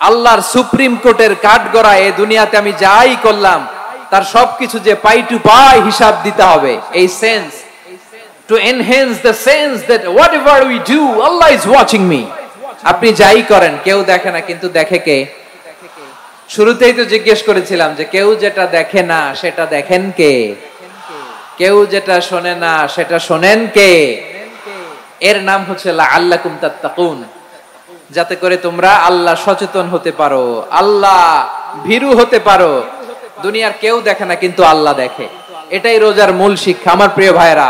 আল্লাহর সুপ্রিম কোর্টের কাঠগড়া এই দুনিয়াতে আমি যাই করলাম তার সবকিছু যে পাই টু পাই হিসাব দিতে হবে, এই sense, to enhance the sense that whatever we do Allah is watching me. আপনি যাই করেন কেউ দেখে না, কিন্তু দেখে কে? শুরুতেই তো জিজ্ঞেস করেছিলাম যে কেউ যেটা দেখে না সেটা দেখেন কে? কেউ যেটা শোনে না সেটা শোনেন কে? এর নাম হচ্ছে লাআল্লাকুম তাত্তাকুন, যাতে করে তোমরা আল্লাহ সচেতন হতে পারো, আল্লাহ ভীরু হতে পারো। দুনিয়ার কেউ দেখে না, কিন্তু আল্লাহ দেখে। এটাই রোজার মূল শিক্ষা। আমার প্রিয় ভাইরা,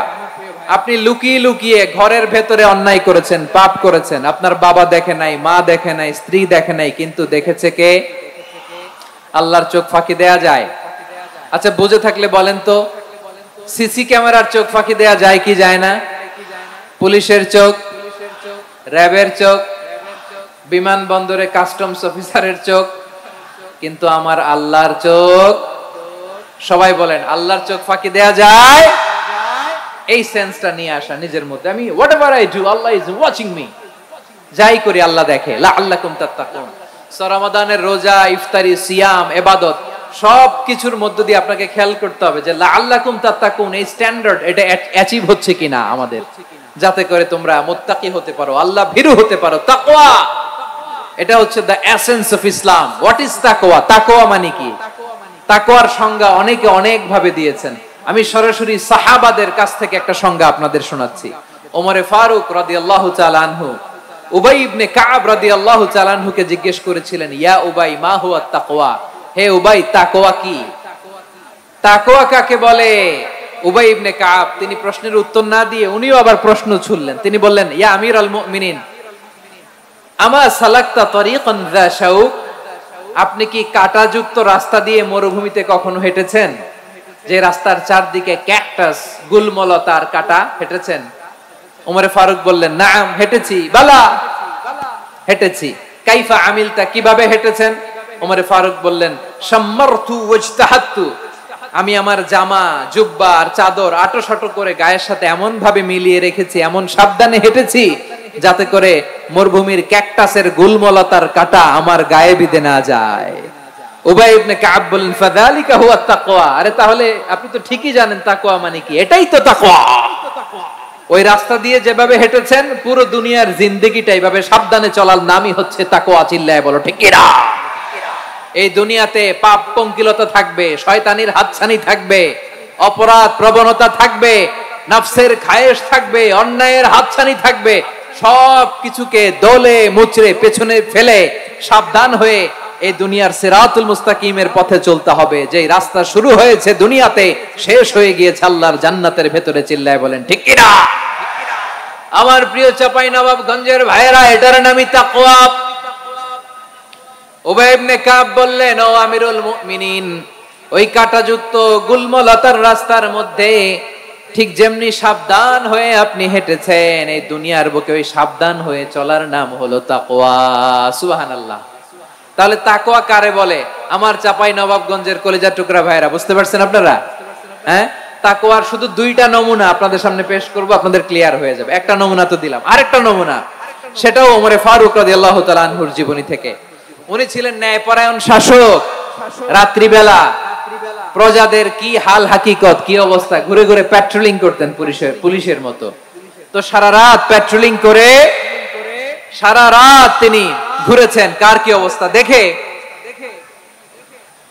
আপনি লুকিয়ে লুকিয়ে ঘরের ভেতরে অন্যায় করেছেন, পাপ করেছেন, আপনার বাবা দেখে নাই, মা দেখে নাই, স্ত্রী দেখে নাই, কিন্তু দেখেছে কে? আল্লাহর চোখ ফাঁকি দেয়া যায়? আচ্ছা বুঝে থাকলে বলেন তো, সিসি ক্যামেরার চোখ ফাঁকি দেয়া যায় কি যায় না? পুলিশের চোখ, র্যাবের চোখ, বিমানবন্দরে কাস্টমস অফিসারের চোখ, কিন্তু আমার আল্লাহর চোখ? সবাই বলেন আল্লাহর চোখ ফাঁকি দেয়া যায়? এই সেন্সটা নিয়ে আসা নিজের মধ্যে, আমি whatever I do Allah is watching me, যাই করি আল্লাহ দেখে। লাআল্লাকুম তাত্তাকুন। রমাদানের রোজা, ইফতারি, সিয়াম, ইবাদত সব কিছুর মধ্য দিয়ে আপনাকে খেয়াল করতে হবে যে লাআল্লাকুম তাত্তাকুন এই স্ট্যান্ডার্ড এটা অ্যাচিভ হচ্ছে কিনা আমাদের, যাতে করে তোমরা মুত্তাকি হতে পারো, আল্লাহ ভীরু হতে পারো। তাকওয়া, এটা হচ্ছে the essence of Islam. What is তাকওয়া? তাকওয়া মানে কি? তাকওয়ার সংজ্ঞা অনেকে অনেক ভাবে দিয়েছেন। আমি সরাসরি সাহাবাদের কাছ থেকে একটা সংজ্ঞা আপনাদের শোনাচ্ছি। ওমরে ফারুক রাদিয়াল্লাহু তাআলা আনহু উবাই ইবনে কাব রাদিয়াল্লাহু তাআলা আনহুকে জিজ্ঞেস করেছিলেন, ইয়া উবাই মা হুয়া তাকওয়া, হে উবাই তাকওয়া কি? তাকওয়া কাকে বলে? উবাই ইবনে কাব তিনি প্রশ্নের উত্তর না দিয়ে উনিও আবার প্রশ্ন ছুড়লেন। তিনি বললেন, ইয়া আমিরুল মুমিনিন আমা সালাকতা তরিকান যা শাউক, আপনি কি কাঁটাযুক্ত রাস্তা দিয়ে মরুভূমিতে কখনো হেঁটেছেন? যে রাস্তার চারদিকে ক্যাকটাস, গুলমলতার কাঁটা, হেঁটেছেন? ওমরে ফারুক বললেন, নাম হেঁটেছি। বালা, হেঁটেছি। কাইফা আমিলতা, কিভাবে হেঁটেছেন? ওমরে ফারুক বললেন, শাম্মারতু ওয়াজতাহাতু, আমি আমার জামা, জুব্বা আর চাদর আটোসাটো করে গায়ের সাথে এমন ভাবে মিলিয়ে রেখেছি, এমন সাবধানে হেঁটেছি যাতে করে মরুভূমির ক্যাকটাসের গুলমলতার কাঁটা আমার গায়ে বিঁধে না যায়। উবাই ইবনে কাব বললেন, ফাযালিকা হুয়া তাকওয়া, আরে তাহলে আপনি তো ঠিকই জানেন তাকওয়া মানে কি, এটাই তো তাকওয়া। ওই রাস্তা দিয়ে যেভাবে হেঁটেছেন পুরো দুনিয়ার জিন্দেগিটা এইভাবে সাবধানে চলার নামই হচ্ছে তাকওয়া। চিল্লায় বলো ঠিক কিনা? এই দুনিয়াতে পাপ পঙ্কিলতা থাকবে, শয়তানির হাতছানি থাকবে, অপরাধ প্রবণতা থাকবে, নফসের খায়েশ থাকবে, অন্যায়ের হাতছানি থাকবে, সব কিছুকে দলে মুচড়ে পেছনে ফেলে সাবধান হয়ে এই দুনিয়ার সিরাতুল মুস্তাকিমের পথে চলতে হবে। যে রাস্তা শুরু হয়েছে দুনিয়াতে, শেষ হয়ে গিয়েছে আল্লাহর জান্নাতের ভেতরে। চিল্লায় বলেন ঠিক কিনা? আমার প্রিয় চাপাই নবাবগঞ্জের ভাইয়েরা, এটার নামই তাকওয়া। উবাই ইবনে কাব বললেন, ও আমিরুল মুমিনিন, ওই কাঁটাযুক্ত গুলমলতার রাস্তার মধ্যে ঠিক যেমনি সাবধান হয়ে আপনি হেঁটেছেন, এই দুনিয়ার বুকে ওই সাবধান হয়ে চলার নাম হলো তাকওয়া। সুবহানাল্লাহ। তাহলে তাকওয়া কারে বলে? আমার চাপাই নবাবগঞ্জের কলিজার টুকরা ভাইরা, বুঝতে পারছেন আপনারা? হ্যাঁ, তাকওয়ার শুধু দুইটা নমুনা আপনাদের সামনে পেশ করব, আপনাদের ক্লিয়ার হয়ে যাবে। একটা নমুনা তো দিলাম, আরেকটা নমুনা, সেটাও ওমরে ফারুক রাদিয়াল্লাহু তাআলা আনহুর জীবনী থেকে। উনি ছিলেন ন্যায়পরায়ণ শাসক। রাত্রিবেলা প্রজাদের কি হাল হাকিকত, কি অবস্থা, ঘুরে ঘুরে প্যাট্রোলিং করতেন পুলিশের মতো। তো সারা রাত প্যাট্রোলিং করে সারা রাত তিনি ঘুরেছেন কার কি অবস্থা দেখে।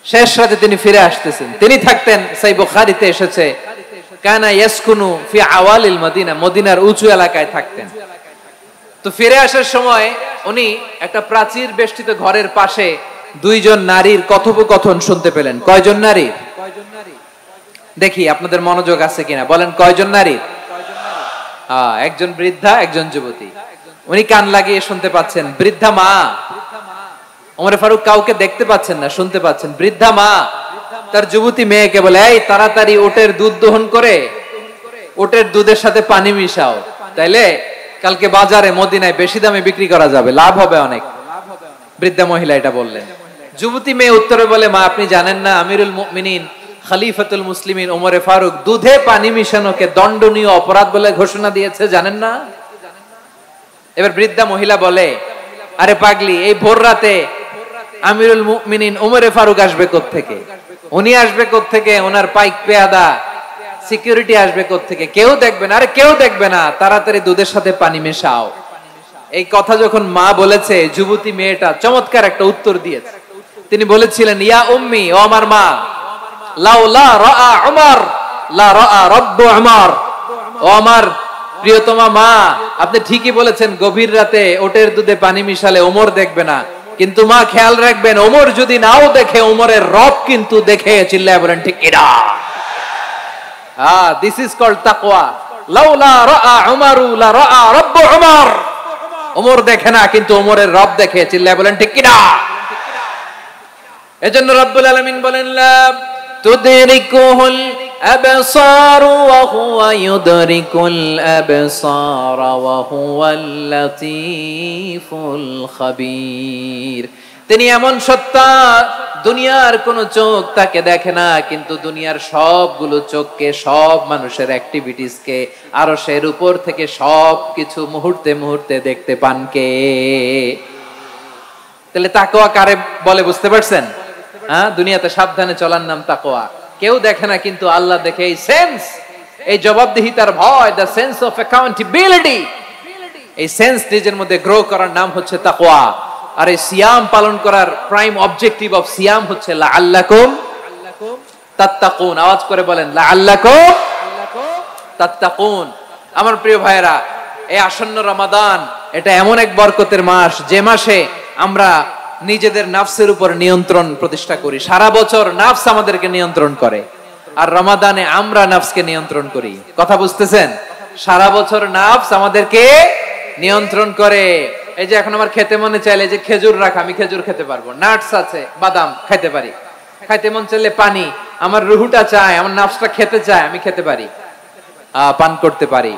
শেষ রাতে তিনি ফিরে আসতেছেন। তিনি থাকতেন, সহিহ বুখারীতে এসেছে, কানা ইয়াসকুনু ফি আওয়ালিল মদিনা, মদিনার উঁচু এলাকায় থাকতেন। তো ফিরে আসার সময় উনি একটা প্রাচীর বেষ্টিত ঘরের পাশে দুইজন নারীর কথোপকথন শুনতে পেলেন। কয়জন নারী? দেখি আপনাদের মনোযোগ আছে কিনা, বলেন কয়জন নারী? একজন বৃদ্ধা, একজন যুবতী। উনি কান লাগিয়ে শুনতে পাচ্ছেন। বৃদ্ধা মা, ওমর ফারুক কাউকে দেখতে পাচ্ছেন না, শুনতে পাচ্ছেন। বৃদ্ধা মা তার যুবতী মেয়েকে বলে, এই তাড়াতাড়ি ওটের দুধ দহন করে ওটের দুধের সাথে পানি মিশাও, তাইলে কালকে বাজারে মদিনায় বেশি দামে বিক্রি করা যাবে, লাভ হবে অনেক। বৃদ্ধা মহিলা এটা বললেন। যুবতী মেয়ে উত্তরে বলে, মা আপনি জানেন না আমিরুল মুমিনিন খলিফাতুল মুসলিমিন ওমর ফারুক দুধে পানি মিশানোকে দণ্ডনীয় অপরাধ বলে ঘোষণা দিয়েছে, জানেন না? এবার বৃদ্ধা মহিলা বলে, আরে পাগলি, এই ভোর রাতে আমিরুল মুমিনিন ওমর ফারুক আসবে কোত্থেকে? উনি আসবে কোত্থেকে? ওনার পাইক পেয়াদা সিকিউরিটি আসবে কোত্থেকে? কেউ দেখবে না। আরে কেউ দেখবে না, তাড়াতাড়ি দুধের সাথে পানি মেশাও। এই কথা যখন মা বলেছে, যুবতী মেয়েটা চমৎকার একটা উত্তর দিয়েছে। তিনি বলেছিলেন, ইয়া উম্মি, ও আমার মা, লাউলা রাআ উমর লা রাআ রাব্বু উমর। ও আমার প্রিয়তমা মা, আপনি ঠিকই বলেছেন, গভীর রাতে ওটের দুধে পানি মিশালে ওমর দেখবে না, কিন্তু মা খেয়াল রাখবেন, ওমর যদি নাও দেখে, ওমরের রব কিন্তু দেখে। চিল্লায় বলেন ঠিক কিনা? দিস ইজ কল্ড তাকওয়া। লাউলা রাআ উমরু লা রাআ রাব্বু উমর। ওমর দেখে না, কিন্তু ওমরের রব দেখে। চিল্লায় বলেন ঠিক কিনা? এজন্য রব্বুল আলামিন বলেন, লা তুদরিকুহুল আবসার ওয়া হুয়া ইউদরিকুল আবসার ওয়া হুয়াল লাতীফুল খাবীর। তিনি এমন সত্তা, দুনিয়ার কোন চোখ তাকে দেখে না, কিন্তু দুনিয়ার সবগুলো চোখকে, সব মানুষের অ্যাক্টিভিটিসকে আরশের উপর থেকে সবকিছু মুহূর্তে মুহূর্তে দেখতে পান কে? তাহলে তাকওয়া কারে বলে বুঝতে পারছেন? দুনিয়াতে সাবধানে চলার নাম তাকওয়া। কেউ দেখে না, কিন্তু আল্লাহ দেখে। এই সেন্স, এই জবাবদিহিতার ভয়, দ্য সেন্স অফ অ্যাকাউন্টেবিলিটি, এই সেন্স নিজের মধ্যে গ্রো করার নাম হচ্ছে তাকওয়া। আর এই সিয়াম পালন করার প্রাইম অবজেক্টিভ অফ সিয়াম হচ্ছে লাআল্লাকুম তাত্তাকুন। আওয়াজ করে বলেন, লাআল্লাকুম তাত্তাকুন। আমার প্রিয় ভাইয়েরা, এই আসন্ন রমাদান, এটা এমন এক বরকতের মাস, যে মাসে আমরা নিজেদের নাফসের উপর নিয়ন্ত্রণ প্রতিষ্ঠা করি। সারা বছর নাফস আমাদেরকে নিয়ন্ত্রণ করে, আর রমাদানে আমরা নাফসকে নিয়ন্ত্রণ করি। কথা বুঝতেছেন? সারা বছর নাফস আমাদেরকে নিয়ন্ত্রণ করে। এই যে এখন আমার খেতে মনে চাইলে যে খেজুর রাখা, আমি খেজুর খেতে পারবো। নাটস আছে, বাদাম খাইতে পারি। খাইতে মন চাইলে পানি, আমার রুহুটা চায়, আমার নাফসটা খেতে চায়, আমি খেতে পারি, পান করতে পারি।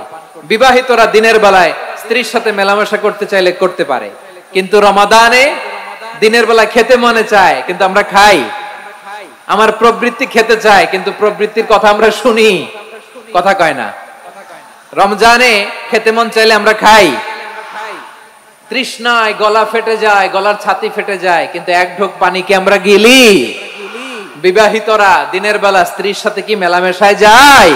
বিবাহিতরা দিনের বেলায় স্ত্রীর সাথে মেলামেশা করতে চাইলে করতে পারে, কিন্তু রমাদানে দিনের বেলায় খেতে মনে চায়, কিন্তু আমরা খাই। আমার প্রবৃত্তি খেতে চায়, কিন্তু প্রবৃত্তির কথা আমরা শুনি, কথা কয় না। রমজানে খেতে মন চাইলে আমরা খাই, তৃষ্ণায় গলা ফেটে যায়, গলার ছাতি ফেটে যায়, কিন্তু এক ঢোক পানিকে আমরা গিলি। বিবাহিতরা দিনের বেলা স্ত্রীর সাথে কি মেলামেশায় যায়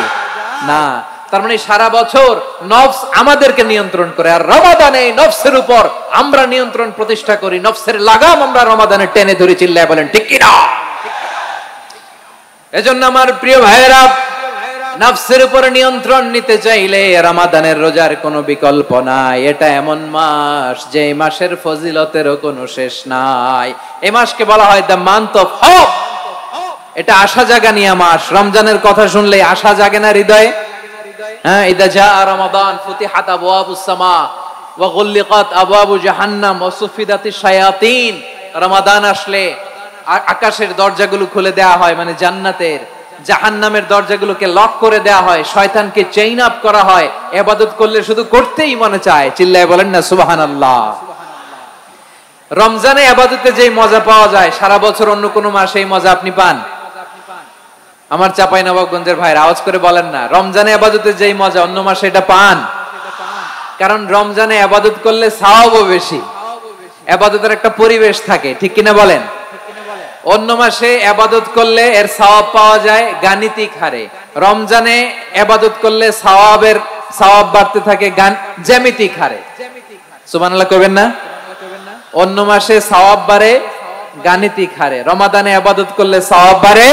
না। তার মানে সারা বছর নফস আমাদেরকে নিয়ন্ত্রণ করে, আর রমাদানে নফসের উপর আমরা নিয়ন্ত্রণ প্রতিষ্ঠা করি। নফসের লাগাম আমরা রমাদানে টেনে ধরে। চিল্লায় বলেন ঠিক কিনা? এজন্য আমার প্রিয় ভাইয়েরা, নফসের উপর নিয়ন্ত্রণ নিতে চাইলে রমাদানের রোজার কোনো বিকল্প নাই। এটা এমন মাস, যে মাসের ফজিলতেরও কোনো শেষ নাই। এই মাসকে বলা হয় দ্য মান্থ অফ হোপ। এটা আশা জাগানিয়া মাস। রমজানের কথা শুনলে আশা জাগে না হৃদয়ে? হ্যাঁ, ইদা জাআ রমাদান ফুতিহাত আবওয়াবুস সামা ওয়া গুল্লিকাত আবওয়াবু জাহান্নাম ওয়া সুফিদাতিশ শায়াতিন। রমাদান আসলে আকাশের দরজাগুলো খুলে দেয়া হয়, মানে জান্নাতের। জাহান্নামের দরজাগুলোকে লক করে দেয়া হয়, শয়তানকে চেইন আপ করা হয়। ইবাদত করলে শুধু করতেই মনে চায়। চিল্লায় বলেন না সুবহানাল্লাহ। রমজানে ইবাদতে যেই মজা পাওয়া যায়, সারা বছর অন্য কোন মাসে এই মজা আপনি পান? আমার চাঁপাইনবাবগঞ্জের ভাইরা আওয়াজ করে বলেন না, রমজানে ইবাদতে যেই মজা অন্য মাসে এটা পান? কারণ রমজানে ইবাদত করলে সওয়াবও বেশি, ইবাদতের একটা পরিবেশ থাকে, ঠিক কিনা বলেন? অন্য মাসে ইবাদত করলে এর সওয়াব পাওয়া যায় গাণিতিক হারে, রমজানে ইবাদত করলে সওয়াব বাড়তে থাকে জ্যামিতিক হারে। সুবহানাল্লাহ করবেন না? অন্য মাসে সওয়াব বাড়ে গাণিতিক হারে, রমাদানে ইবাদত করলে সওয়াব বাড়ে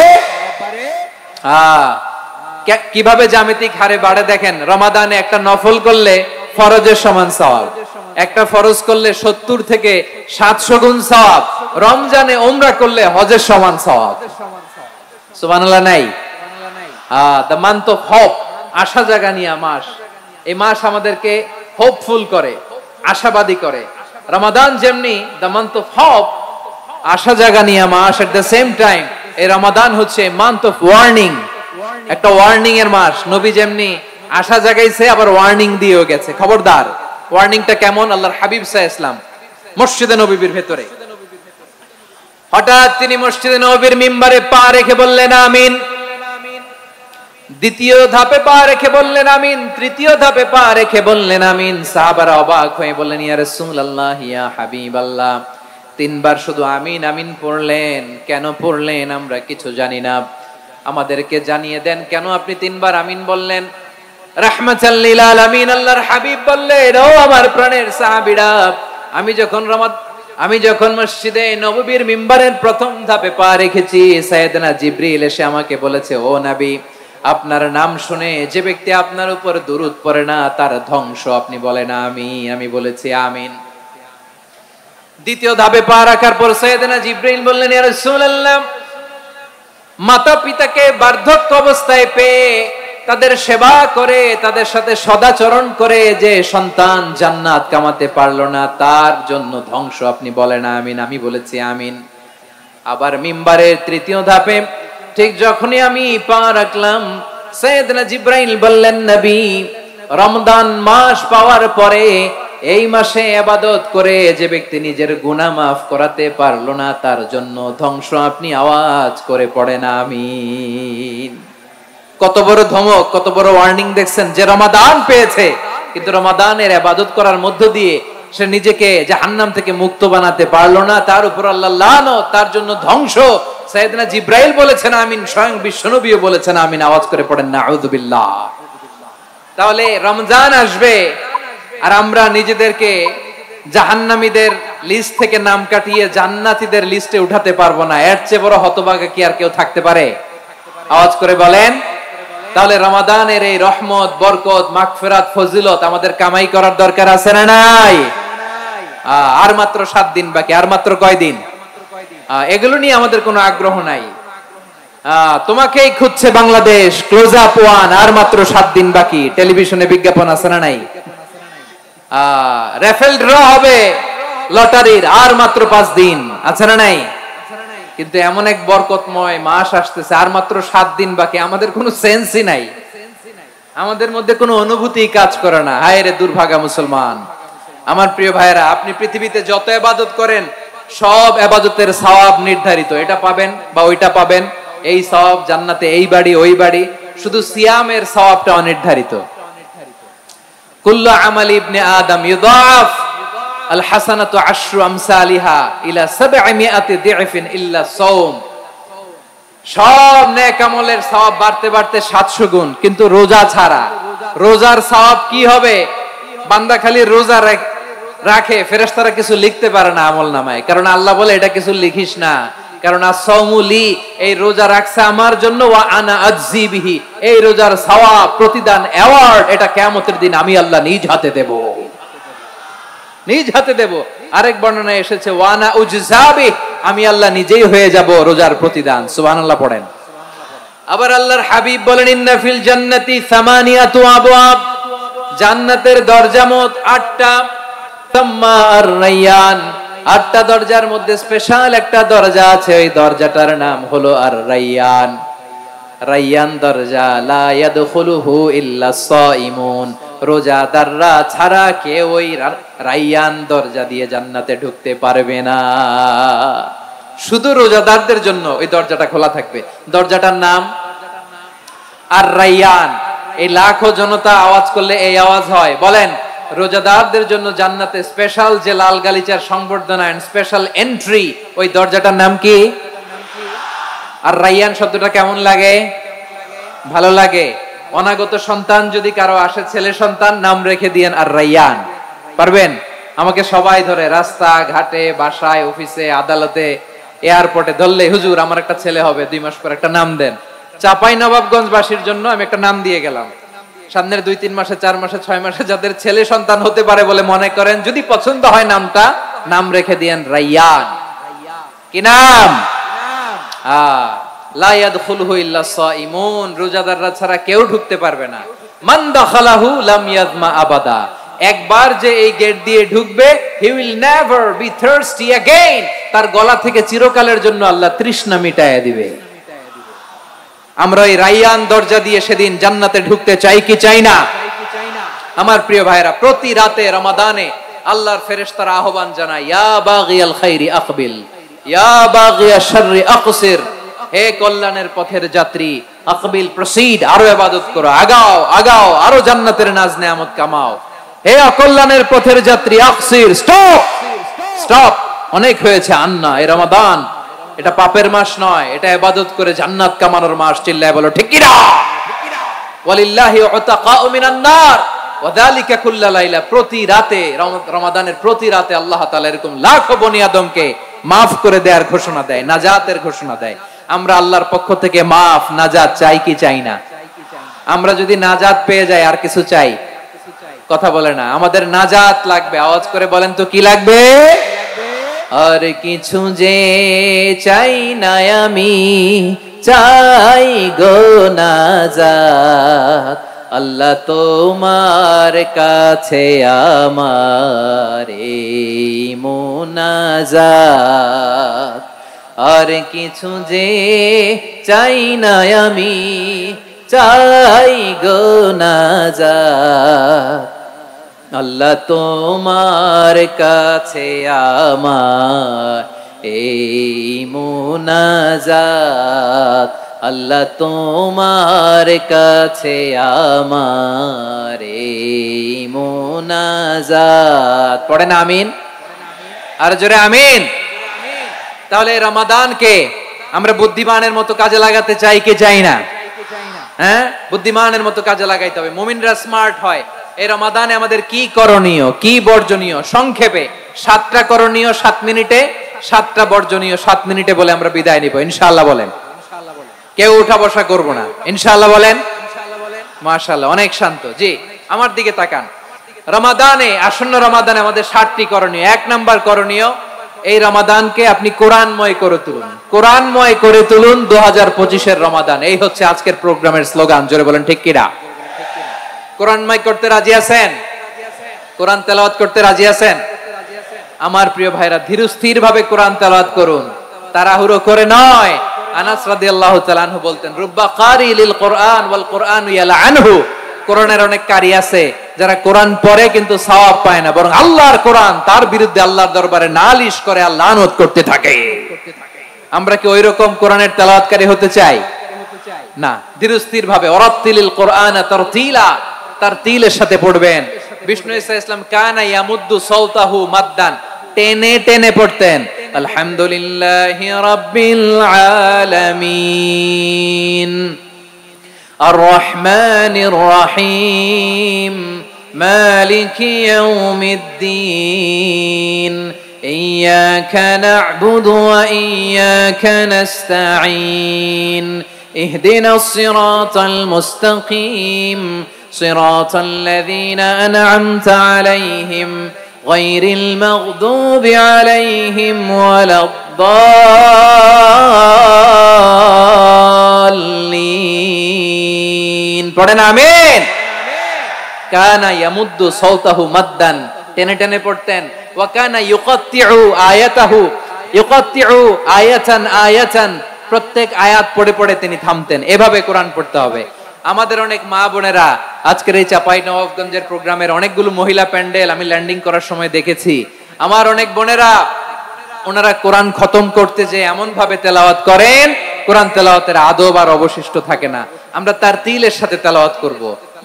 কিভাবে জ্যামিতিক হারে বাড়ে দেখেন। রমাদানে একটা নফল করলে ফরজের সমান সওয়াব, একটা ফরজ করলে 70 থেকে 700 গুণ সওয়াব, রমজানে উমরা করলে হজের সমান সওয়াব। সুবহানাল্লাহ নাই? দ্য মান্থ অফ হোপ, আশা জাগানিয়া মাস। এই মাস আমাদেরকে হোপফুল করে, আশাবাদী করে। রমাদান যেমনি দ্য মান্থ অফ হোপ, আশা জাগানিয়া মাস, এট দ্য সেম টাইম এই রমাদান হচ্ছে মান্থ অফ ওয়ার্নিং, একটা ওয়ার্নিং এর মাস। নবী যেমনি আশা জাগাইছে, আবার ওয়ার্নিং দিয়েও গেছে, খবরদার। ওয়ার্নিংটা কেমন? আল্লাহর হাবিব সাল্লাল্লাহু আলাইহি ওয়াসাল্লাম মসজিদে নববীর ভেতরে, হঠাৎ তিনি মসজিদে নববীর মিম্বারে পা রেখে বললেন আমিন। দ্বিতীয় ধাপে পা রেখে বললেন আমিন, তৃতীয় ধাপে পা রেখে বললেন আমিন। সাহাবারা অবাক হয়ে বললেন, ইয়া রাসূলুল্লাহ, ইয়া হাবিবাল্লাহ, 3 বার শুধু আমিন আমিন পড়লেন, কেন পড়লেন আমরা কিছু জানি না, আমাদেরকে জানিয়ে দেন কেন আপনি 3 বার আমিন বললেন। রাহমাতাল লিল আলামিন আল্লাহর হাবিব বললেন, ও আমার প্রাণের সাহাবীরা, আমি যখন মসজিদে নববীর মিম্বারের প্রথম ধাপে পা রেখেছি, সাইয়েদনা জিবরিল এসে আমাকে বলেছে, ও নবী, আপনার নাম শুনে যে ব্যক্তি আপনার উপর দুরূদ পড়ে না তার ধ্বংস। আপনি বলেন আমিন। আমি বলেছি আমিন। দ্বিতীয় ধাপে পা রাখার পর সাইয়েদনা জিবরিল বললেন, ইয়া রাসূলুল্লাহ, মাতা পিতাকে বার্ধক্য অবস্থায় পেয়ে তাদের সেবা করে, তাদের সাথে সদাচরণ করে যে সন্তান জান্নাত কামাতে পারলো না, তার জন্য ধ্বংস। আপনি বলেন আমিন। আমি বলেছি আমিন। আবার মিম্বারের তৃতীয় ধাপে ঠিক যখনই আমি পা রাখলাম, সাইয়েদনা জিবরাইল বললেন, নবী, রমজান মাস পাওয়ার পরে এই মাসে ইবাদত করে যে ব্যক্তি নিজের গুনাহ মাফ করাতে পারলো না, তার জন্য ধ্বংস। আপনি আওয়াজ করে পড়েন আমিন। কত বড় ধমক, কত বড় ওয়ার্নিং দেখছেন। যে রমাদান পেয়েছে, কিন্তু রমাদানের ইবাদত করার মধ্য দিয়ে সে নিজেকে জাহান্নাম থেকে মুক্ত বানাতে পারলো না, তার উপর আল্লাহ লানত, তার জন্য ধ্বংস। সাইয়েদনা জিবরাইল বলেছেন আমিন, স্বয়ং বিশ্বনবীও বলেছেন আমিন। আওয়াজ করে পড়েন নাউযু বিল্লাহ। তাহলে রমজান আসবে আর আমরা নিজেদেরকে জাহান্নামীদের লিস্ট থেকে নাম কাটিয়ে জান্নাতীদের লিস্টে উঠাতে পারবো না। এর চেয়ে বড় হতভাগা কি আর কেউ থাকতে পারে? আওয়াজ করে বলেন। তাহলে রমাদানের এই রহমত, বরকত, মাগফিরাত, ফজিলত আমাদের কামাই করার দরকার আছে না নাই? আর মাত্র 7 দিন বাকি। আর মাত্র কয় দিন? এগুলো নিয়ে আমাদের কোনো আগ্রহ নাই। তোমাকেই খুঁজছে বাংলাদেশ, ক্লোজ আপ ওয়ান, আর মাত্র 7 দিন বাকি। টেলিভিশনে বিজ্ঞাপন আছে না নাই? রেফেল ড্র হবে লটারির, আর মাত্র 5 দিন, আছে না নাই? কিন্তু এমন এক বরকতময় মাস আসতেছে, আর মাত্র 7 দিন বাকি। আমাদের কোনো সেন্সই নাই, আমাদের মধ্যে কোনো অনুভূতি কাজ করে না। হায় রে দুর্ভাগা মুসলমান। আমার প্রিয় ভাইরা, আপনি পৃথিবীতে যত ইবাদত করেন, সব ইবাদতের সওয়াব নির্ধারিত। এটা পাবেন বা ওইটা পাবেন, এই সওয়াব জান্নাতে, এই বাড়ি ওই বাড়ি। শুধু সিয়ামের সওয়াবটা অনির্ধারিত। কুল্লু আমালি ইবনে আদম ইউদাফ আল হাসানাতু আশরু আমসালিহা ইলা 700 দি'ফিন ইল্লা সাওম। সব নেক আমলের সওয়াব বাড়তে বাড়তে 700 গুণ, কিন্তু রোজা ছাড়া। রোজার সওয়াব কি হবে? বান্দা খালি রোজা রাখে, ফেরেশতারা কিছু লিখতে পারে না আমলনামায়, কারণ আল্লাহ বলে এটা কিছু লিখিস না, কারণ আস-সাওমু লি, এই রোজা রাখছে আমার জন্য, ওয়া আনা আজজি বিহি, এই রোজার সওয়াব, প্রতিদান, অ্যাওয়ার্ড, এটা কিয়ামতের দিন আমি আল্লাহ নিজ হাতে দেব, নিজ হাতে দেব। আরেক বর্ণনায় এসেছে ওয়ানা উজজাবি, আমি আল্লাহ নিজেই হয়ে যাব রোজার প্রতিদান। সুবহানাল্লাহ পড়েন। আবার আল্লাহর হাবিব বলেন ইন্না ফিল জান্নাতি সামানিয়াতু আবওয়াব, জান্নাতের দরজা মোট 8টা। তাম্মা আর-রায়্যান, 8টা দরজার মধ্যে স্পেশাল একটা দরজা আছে, ওই দরজাটার নাম হলো আর-রায়্যান। রায়্যান দরজা, লা ইয়াদখুলুহু ইল্লা সাইমুন, রোজাদাররা ছাড়া কেউ ওই রায়্যান দরজা দিয়ে জান্নাতে ঢুকতে পারবে না। শুধু রোজাদারদের জন্য ওই দরজাটা খোলা থাকবে। দরজাটার নাম আর-রায়্যান। এই লাখো জনতা আওয়াজ করলে এই আওয়াজ হয়, বলেন রোজাদারদের জন্য জান্নাতে স্পেশাল যে লাল গালিচার সংবর্ধনা এন্ড স্পেশাল এন্ট্রি, ওই দরজাটার নাম কি? আর-রায়্যান শব্দটা কেমন লাগে? ভালো লাগে। অনাগত সন্তান যদি কারো আসে, ছেলে সন্তান, নাম রেখে দিয়েন আর-রায়্যান। পারবেন? আমাকে সবাই ধরে রাস্তা ঘাটে, বাসায়, অফিসে, আদালতে, এয়ারপোর্টে ধরলে, হুজুর আমার একটা ছেলে হবে 2 মাস পর, একটা নাম দেন। চাঁপাইনবাবগঞ্জবাসীর জন্য আমি একটা নাম দিয়ে গেলাম। সামনের 2-3 মাসে, 4 মাসে, 6 মাসে যাদের ছেলে সন্তান হতে পারে বলে মনে করেন, যদি পছন্দ হয় নামটা, নাম রেখে দিয়েন রায়্যান। কি নাম? লা ইয়াদখুলুহু ইল্লা সাইমুন, রোজাদাররা ছাড়া কেউ ঢুকতে পারবে না। মান দাখালাহু লাম ইয়াজমা আবাদা, একবার যে এই গেট দিয়ে ঢুকবে, he will never be thirsty again, তার গলা থেকে চিরকালের জন্য আল্লাহ তৃষ্ণা মিটায়া দিবে। আমরা এই রায়্যান দরজা দিয়ে সেদিন জান্নাতে ঢুকতে চাই কি চাই না? আমার প্রিয় ভাইরা, প্রতি রাতে রমাদানে আল্লাহর ফেরেশতারা আহ্বান জানায়, ইয়া বাগিয়াল খাইরি আকবিল, ইয়া বাগিয়াশ শাররি আকসির, হে কল্যাণের পথের যাত্রী, আকবিল প্রসিড, আরো ইবাদত করো, আগাও আগাও, আরো জান্নাতের নাজ নেয়ামত কামাও। হে অকল্যাণের পথের যাত্রী, আকসির, স্টপ স্টপ, অনেক হয়েছে। আন্না, এই রমাদান এটা পাপের মাস নয়, এটা ইবাদত করে জান্নাত কামানোর মাস। চিল্লায় বলো ঠিক কি না? ওয়ালিল্লাহি উতাকাউ মিনান নার ওয়া যালিকা কুল্লা লাইলা, প্রতি রাতে, রমাদানের প্রতি রাতে আল্লাহ তাআলা এরকম লাখো বনি আদমকে maaf করে দেওয়ার ঘোষণা দেয়, নাজাতের ঘোষণা দেয়। আমরা আল্লাহর পক্ষ থেকে maaf, নাজাত চাই কি চাই না? আমরা যদি নাজাত পেয়ে যাই আর কিছু চাই? কথা বলে না। আমাদের নাজাত লাগবে, আওয়াজ করে বলেন তো কি লাগবে? আর কিছু যে চাই না আমি, চাই গো নাজাত, আল্লাহ তোমার কাছে আমার এই মুনাজাত। আর কিছু যে চাই না আমি, চাই গো নাজাত, আল্লাহ তোমার কাছে আমার এই মুনাজাত, আল্লাহ তোমার কাছে আমার এই মুনাজাত। পড়েন আমিন, আর জোরে আমিন। তাহলে রমাদানকে আমরা বুদ্ধিমানের মতো কাজে লাগাতে চাই কি চাই না? হ্যাঁ, বুদ্ধিমানের মতো কাজে লাগাইতে হবে। মুমিনরা স্মার্ট হয়। এই রমাদানে আমাদের কি করণীয়, কি বর্জনীয়, সংক্ষেপে 7টা করণীয় 7 মিনিটে, 7টা বর্জনীয় 7 মিনিটে বলে আমরা বিদায় নিব ইনশাআল্লাহ। বলেন, কেউ উঠা বসা করব না ইনশাআল্লাহ। বলেন মাশাআল্লাহ, অনেক শান্ত। জি, আমার দিকে তাকান। রমাদানে, আসন্ন রমাদানে আমাদের 7টি করণীয়। 1 নাম্বার করণীয়, এই রমাদানকে আপনি কোরআনময় করে তুলুন। কোরআনময় করে তুলুন 2025-এর রমাদান। এই হচ্ছে আজকের প্রোগ্রামের স্লোগান। জোরে বলেন ঠিক কিনা? কোরআনময় করতে রাজি আছেন? কোরআন তেলাওয়াত করতে রাজি আছেন? আমার প্রিয় ভাইরা, ধীরস্থির ভাবে কোরআন তেলাওয়াত করুন, তাড়াহুড়ো করে নয়। আনাস রাদিয়াল্লাহু তাআলা আনহু বলতেন, রুব্বা কারি লিল কোরআন ওয়াল কোরআনু ইয়ালআনহু, কোরআনের অনেক কারি আছে যারা কোরআন পড়ে কিন্তু সওয়াব পায় না, বরং আল্লাহর কোরআন তার বিরুদ্ধে আল্লাহর দরবারে নালিশ করে আর লানত করতে থাকে। আমরা কি ওইরকম কোরআনের তেলাওয়াতকারী হতে চাই? না। ধীরস্থির ভাবে, ওয়ারাতিলিল কোরআনা তারতিলা, তারতিলের সাথে পড়বেন। বিষ্ণু ঈসা ইসলাম কানা ইয়ামুদ্দু সাওতাহু মাদ্দান, টেনে টেনে পড়তেন। আলহামদুলিল্লাহি রাব্বিল আলামিন আর রহমানির রহিম মালিকি ইয়াউমিদ্দিন ইয়্যাকা না'বুদু ওয়া ইয়্যাকা নাস্তাঈন ইহদিনাস সিরাতাল মুস্তাকিম সিরাতাল লাযীনা আন'আমতা আলাইহিম গায়রিল মাগদুবি আলাইহিম ওয়ালাদ-দাল্লিন। দাল্লিন। পড়েন আমিন। কানা ইয়ামুদ্দু সাওতাহু মাদ্দান, টেনে টেনে পড়তেন। ওয়া কানা ইউকাত্তিউ আয়াতাহু, ইউকাত্তিউ আয়াতান আয়াতান, প্রত্যেক আয়াত পড়ে পড়ে তিনি থামতেন। এভাবে কোরআন পড়তে হবে। আমাদের অনেক মা বোনেরা আজকের এই চাঁপাইনবাবগঞ্জের প্রোগ্রামের অনেকগুলো মহিলা প্যান্ডেল আমি ল্যান্ডিং করার সময় দেখেছি। আমার অনেক বোনেরা ওনারা কোরআন খতম করতে যে এমন ভাবে তেলাওয়াত করেন, কোরআন তেলাওয়াতের আদব আর অবশিষ্ট থাকে না। আমরা তারতিলের সাথে তেলাওয়াত করব,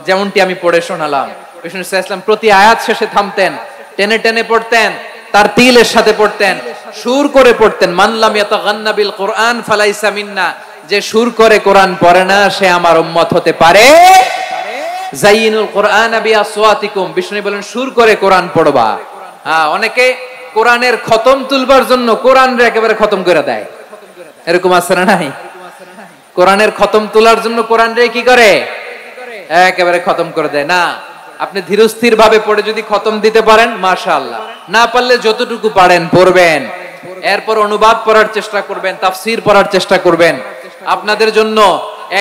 যেমনটি আমি পড়ে শোনালাম। বিষ্ণু সাল্লাল্লাহু আলাইহি ওয়াসাল্লাম প্রতি আয়াত শেষে থামতেন, টেনে টেনে পড়তেন, তারতিলের সাথে পড়তেন, সুর করে পড়তেন। মান লাম ইয়াতাগান্না বিল কোরআন ফালাইসা মিন্না, যে সুর করে কোরআন পড়ে না সে আমার উম্মত হতে পারে। যায়িনুল কোরআন বিআসওয়াতিকুম, বিষ্ণু বলেন সুর করে কোরআন পড়বা। অনেকে কোরআনের খতম তুলবার জন্য কোরআনরে একেবারে খতম করে দেয়, এরকম আছে না নাই? কোরআনের খতম তোলার জন্য কোরআনরে কি করে? একেবারে খতম করে দেয় না। আপনি ধীরস্থির ভাবে পড়ে যদি খতম দিতে পারেন মাশাআল্লাহ, না পারলে যতটুকু পারেন পড়বেন, এরপর অনুবাদ পড়ার চেষ্টা করবেন, তাফসীর পড়ার চেষ্টা করবেন। আপনাদের জন্য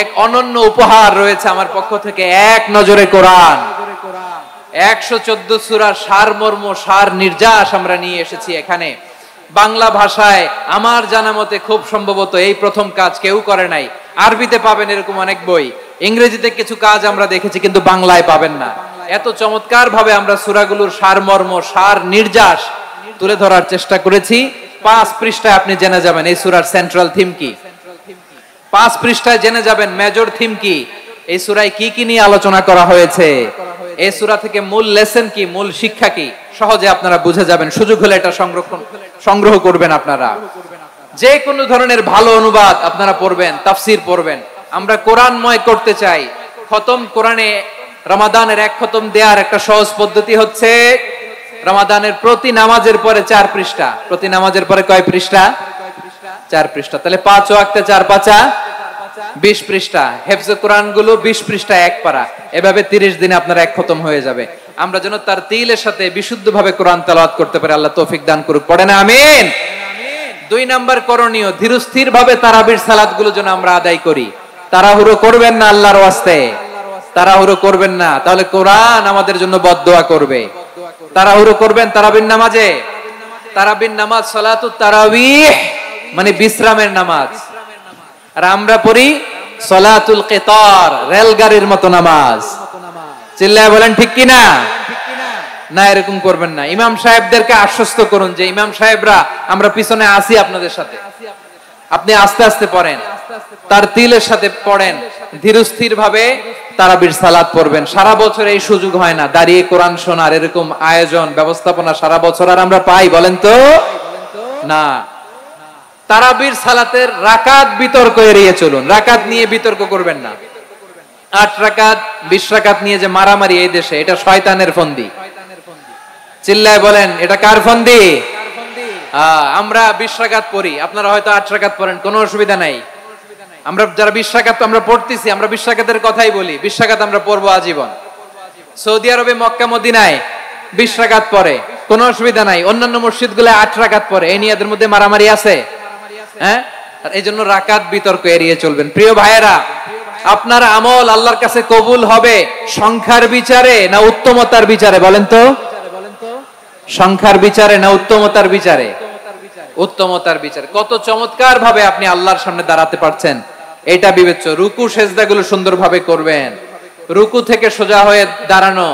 এক অনন্য উপহার রয়েছে আমার পক্ষ থেকে, এক নজরে কোরআন। 114 সূরার সারমর্ম, সার নির্যাস আমরা নিয়ে এসেছি এখানে বাংলা ভাষায়। আমার জানা মতে খুব সম্ভবত এই প্রথম কাজ কেউ করে নাই। আরবিতে পাবেন এরকম অনেক বই, ইংরেজিতে কিছু কাজ আমরা দেখেছি, কিন্তু বাংলায় পাবেন না। এত চমৎকার ভাবে আমরা সূরাগুলোর সারমর্ম, সার নির্যাস তুলে ধরার চেষ্টা করেছি। 5 পৃষ্ঠায় আপনি জেনে যাবেন এই সূরার সেন্ট্রাল থিম কি। 5 পৃষ্ঠায় জেনে যাবেন মেজর থিম কি, এই সূরায় কি কি নিয়ে আলোচনা করা হয়েছে, এই সূরা থেকে মূল লেসন কি, মূল শিক্ষা কি, সহজে আপনারা বুঝে যাবেন। সুযোগ হলে এটা সংগ্রহ করবেন। আপনারা যে কোনো ধরনের ভালো অনুবাদ আপনারা পড়বেন, তাফসীর পড়বেন। আমরা কোরআনময় করতে চাই। খতম কোরআনে রমাদানের এক খতম দেওয়ার একটা সহজ পদ্ধতি হচ্ছে রমাদানের প্রতি নামাজের পরে 4 পৃষ্ঠা। প্রতি নামাজের পরে কয় পৃষ্ঠা? 4 পৃষ্ঠা। তাহলে 5 ওয়াক্তে 4 পাঁচা 20 পৃষ্ঠা। হেফজে কোরআন গুলো 20 পৃষ্ঠা এক পারা। এভাবে 30 দিনে আপনার এক খতম হয়ে যাবে। আমরা যেন তারতিলের সাথে বিশুদ্ধভাবে কোরআন তেলাওয়াত করতে পারি, আল্লাহ তৌফিক দান করুক। পড়েন আমিন। 2 নাম্বার করণীয়, ধীরস্থির ভাবে তারাবির সালাত গুলো যেন আমরা আদায় করি। তাড়াহুড়ো করবেন না আল্লাহর ওয়াস্তে, তাড়াহুড়ো করবেন না, তাহলে কোরআন আমাদের জন্য বদদোয়া করবে। তাড়াহুড়ো করবেন তারাবির নামাজে। তারাবির নামাজ সালাতুত তারাবিহ মানে বিশ্রামের নামাজ। আর আমরা পড়ি সালাতুল কিতার, রেলগাড়ির মতো নামাজ। চিল্লায় বলেন ঠিক কি না? না, এরকম করবেন না। ইমাম সাহেবদেরকে আশ্বস্ত করুন যে ইমাম সাহেবরা আমরা পিছনে আসি আপনাদের সাথে, আপনি আস্তে আস্তে পড়েন, তারতিলের সাথে পড়েন, ধীরস্থির ভাবে তারাবির সালাত পড়বেন। সারা বছর এই সুযোগ হয় না দাঁড়িয়ে কোরআন শোনার, এরকম আয়োজন ব্যবস্থাপনা সারা বছর আর আমরা পাই বলেন তো না। তারাবির সালাতের রাকাত বিতর্ক এড়িয়ে চলুন। রাকাত নিয়ে বিতর্ক করবেন না। 8 রাকাত 20 রাকাত নিয়ে যে মারামারি এই দেশে, এটা শয়তানের ফন্দি। চিল্লায় বলেন এটা কার ফন্দি? আমরা 20 রাকাত পড়ি, আপনারা হয়তো 8 রাকাত পড়েন, কোনো অসুবিধা নাই। আমরা যারা 20 রাকাত তো আমরা পড়তেছি, আমরা 20 রাকাতের কথাই বলি। 20 রাকাত আমরা পড়বো আজীবন। সৌদি আরবে মক্কা মদিনায় 20 রাকাত পড়ে, কোনো অসুবিধা নাই। অন্যান্য মসজিদ গুলো 8 রাকাত পড়ে, এই নিয়ে এদের মধ্যে মারামারি আছে? হ্যাঁ, আর এই জন্য রাকাত বিতর্ক এড়িয়ে চলবেন। প্রিয় ভাইয়েরা, আপনার আমল আল্লাহর কাছে কবুল হবে সংখ্যার বিচারে না উত্তমতার বিচারে? বলেন তো, সংখ্যার বিচারে না উত্তমতার বিচারে? উত্তমতার বিচারে। কত চমৎকার ভাবে আপনি আল্লাহর সামনে দাঁড়াতে পারছেন এটা বিবেচ্য। রুকু সেজদাগুলো সুন্দরভাবে করবেন। রুকু থেকে সোজা হয়ে দাঁড়ানো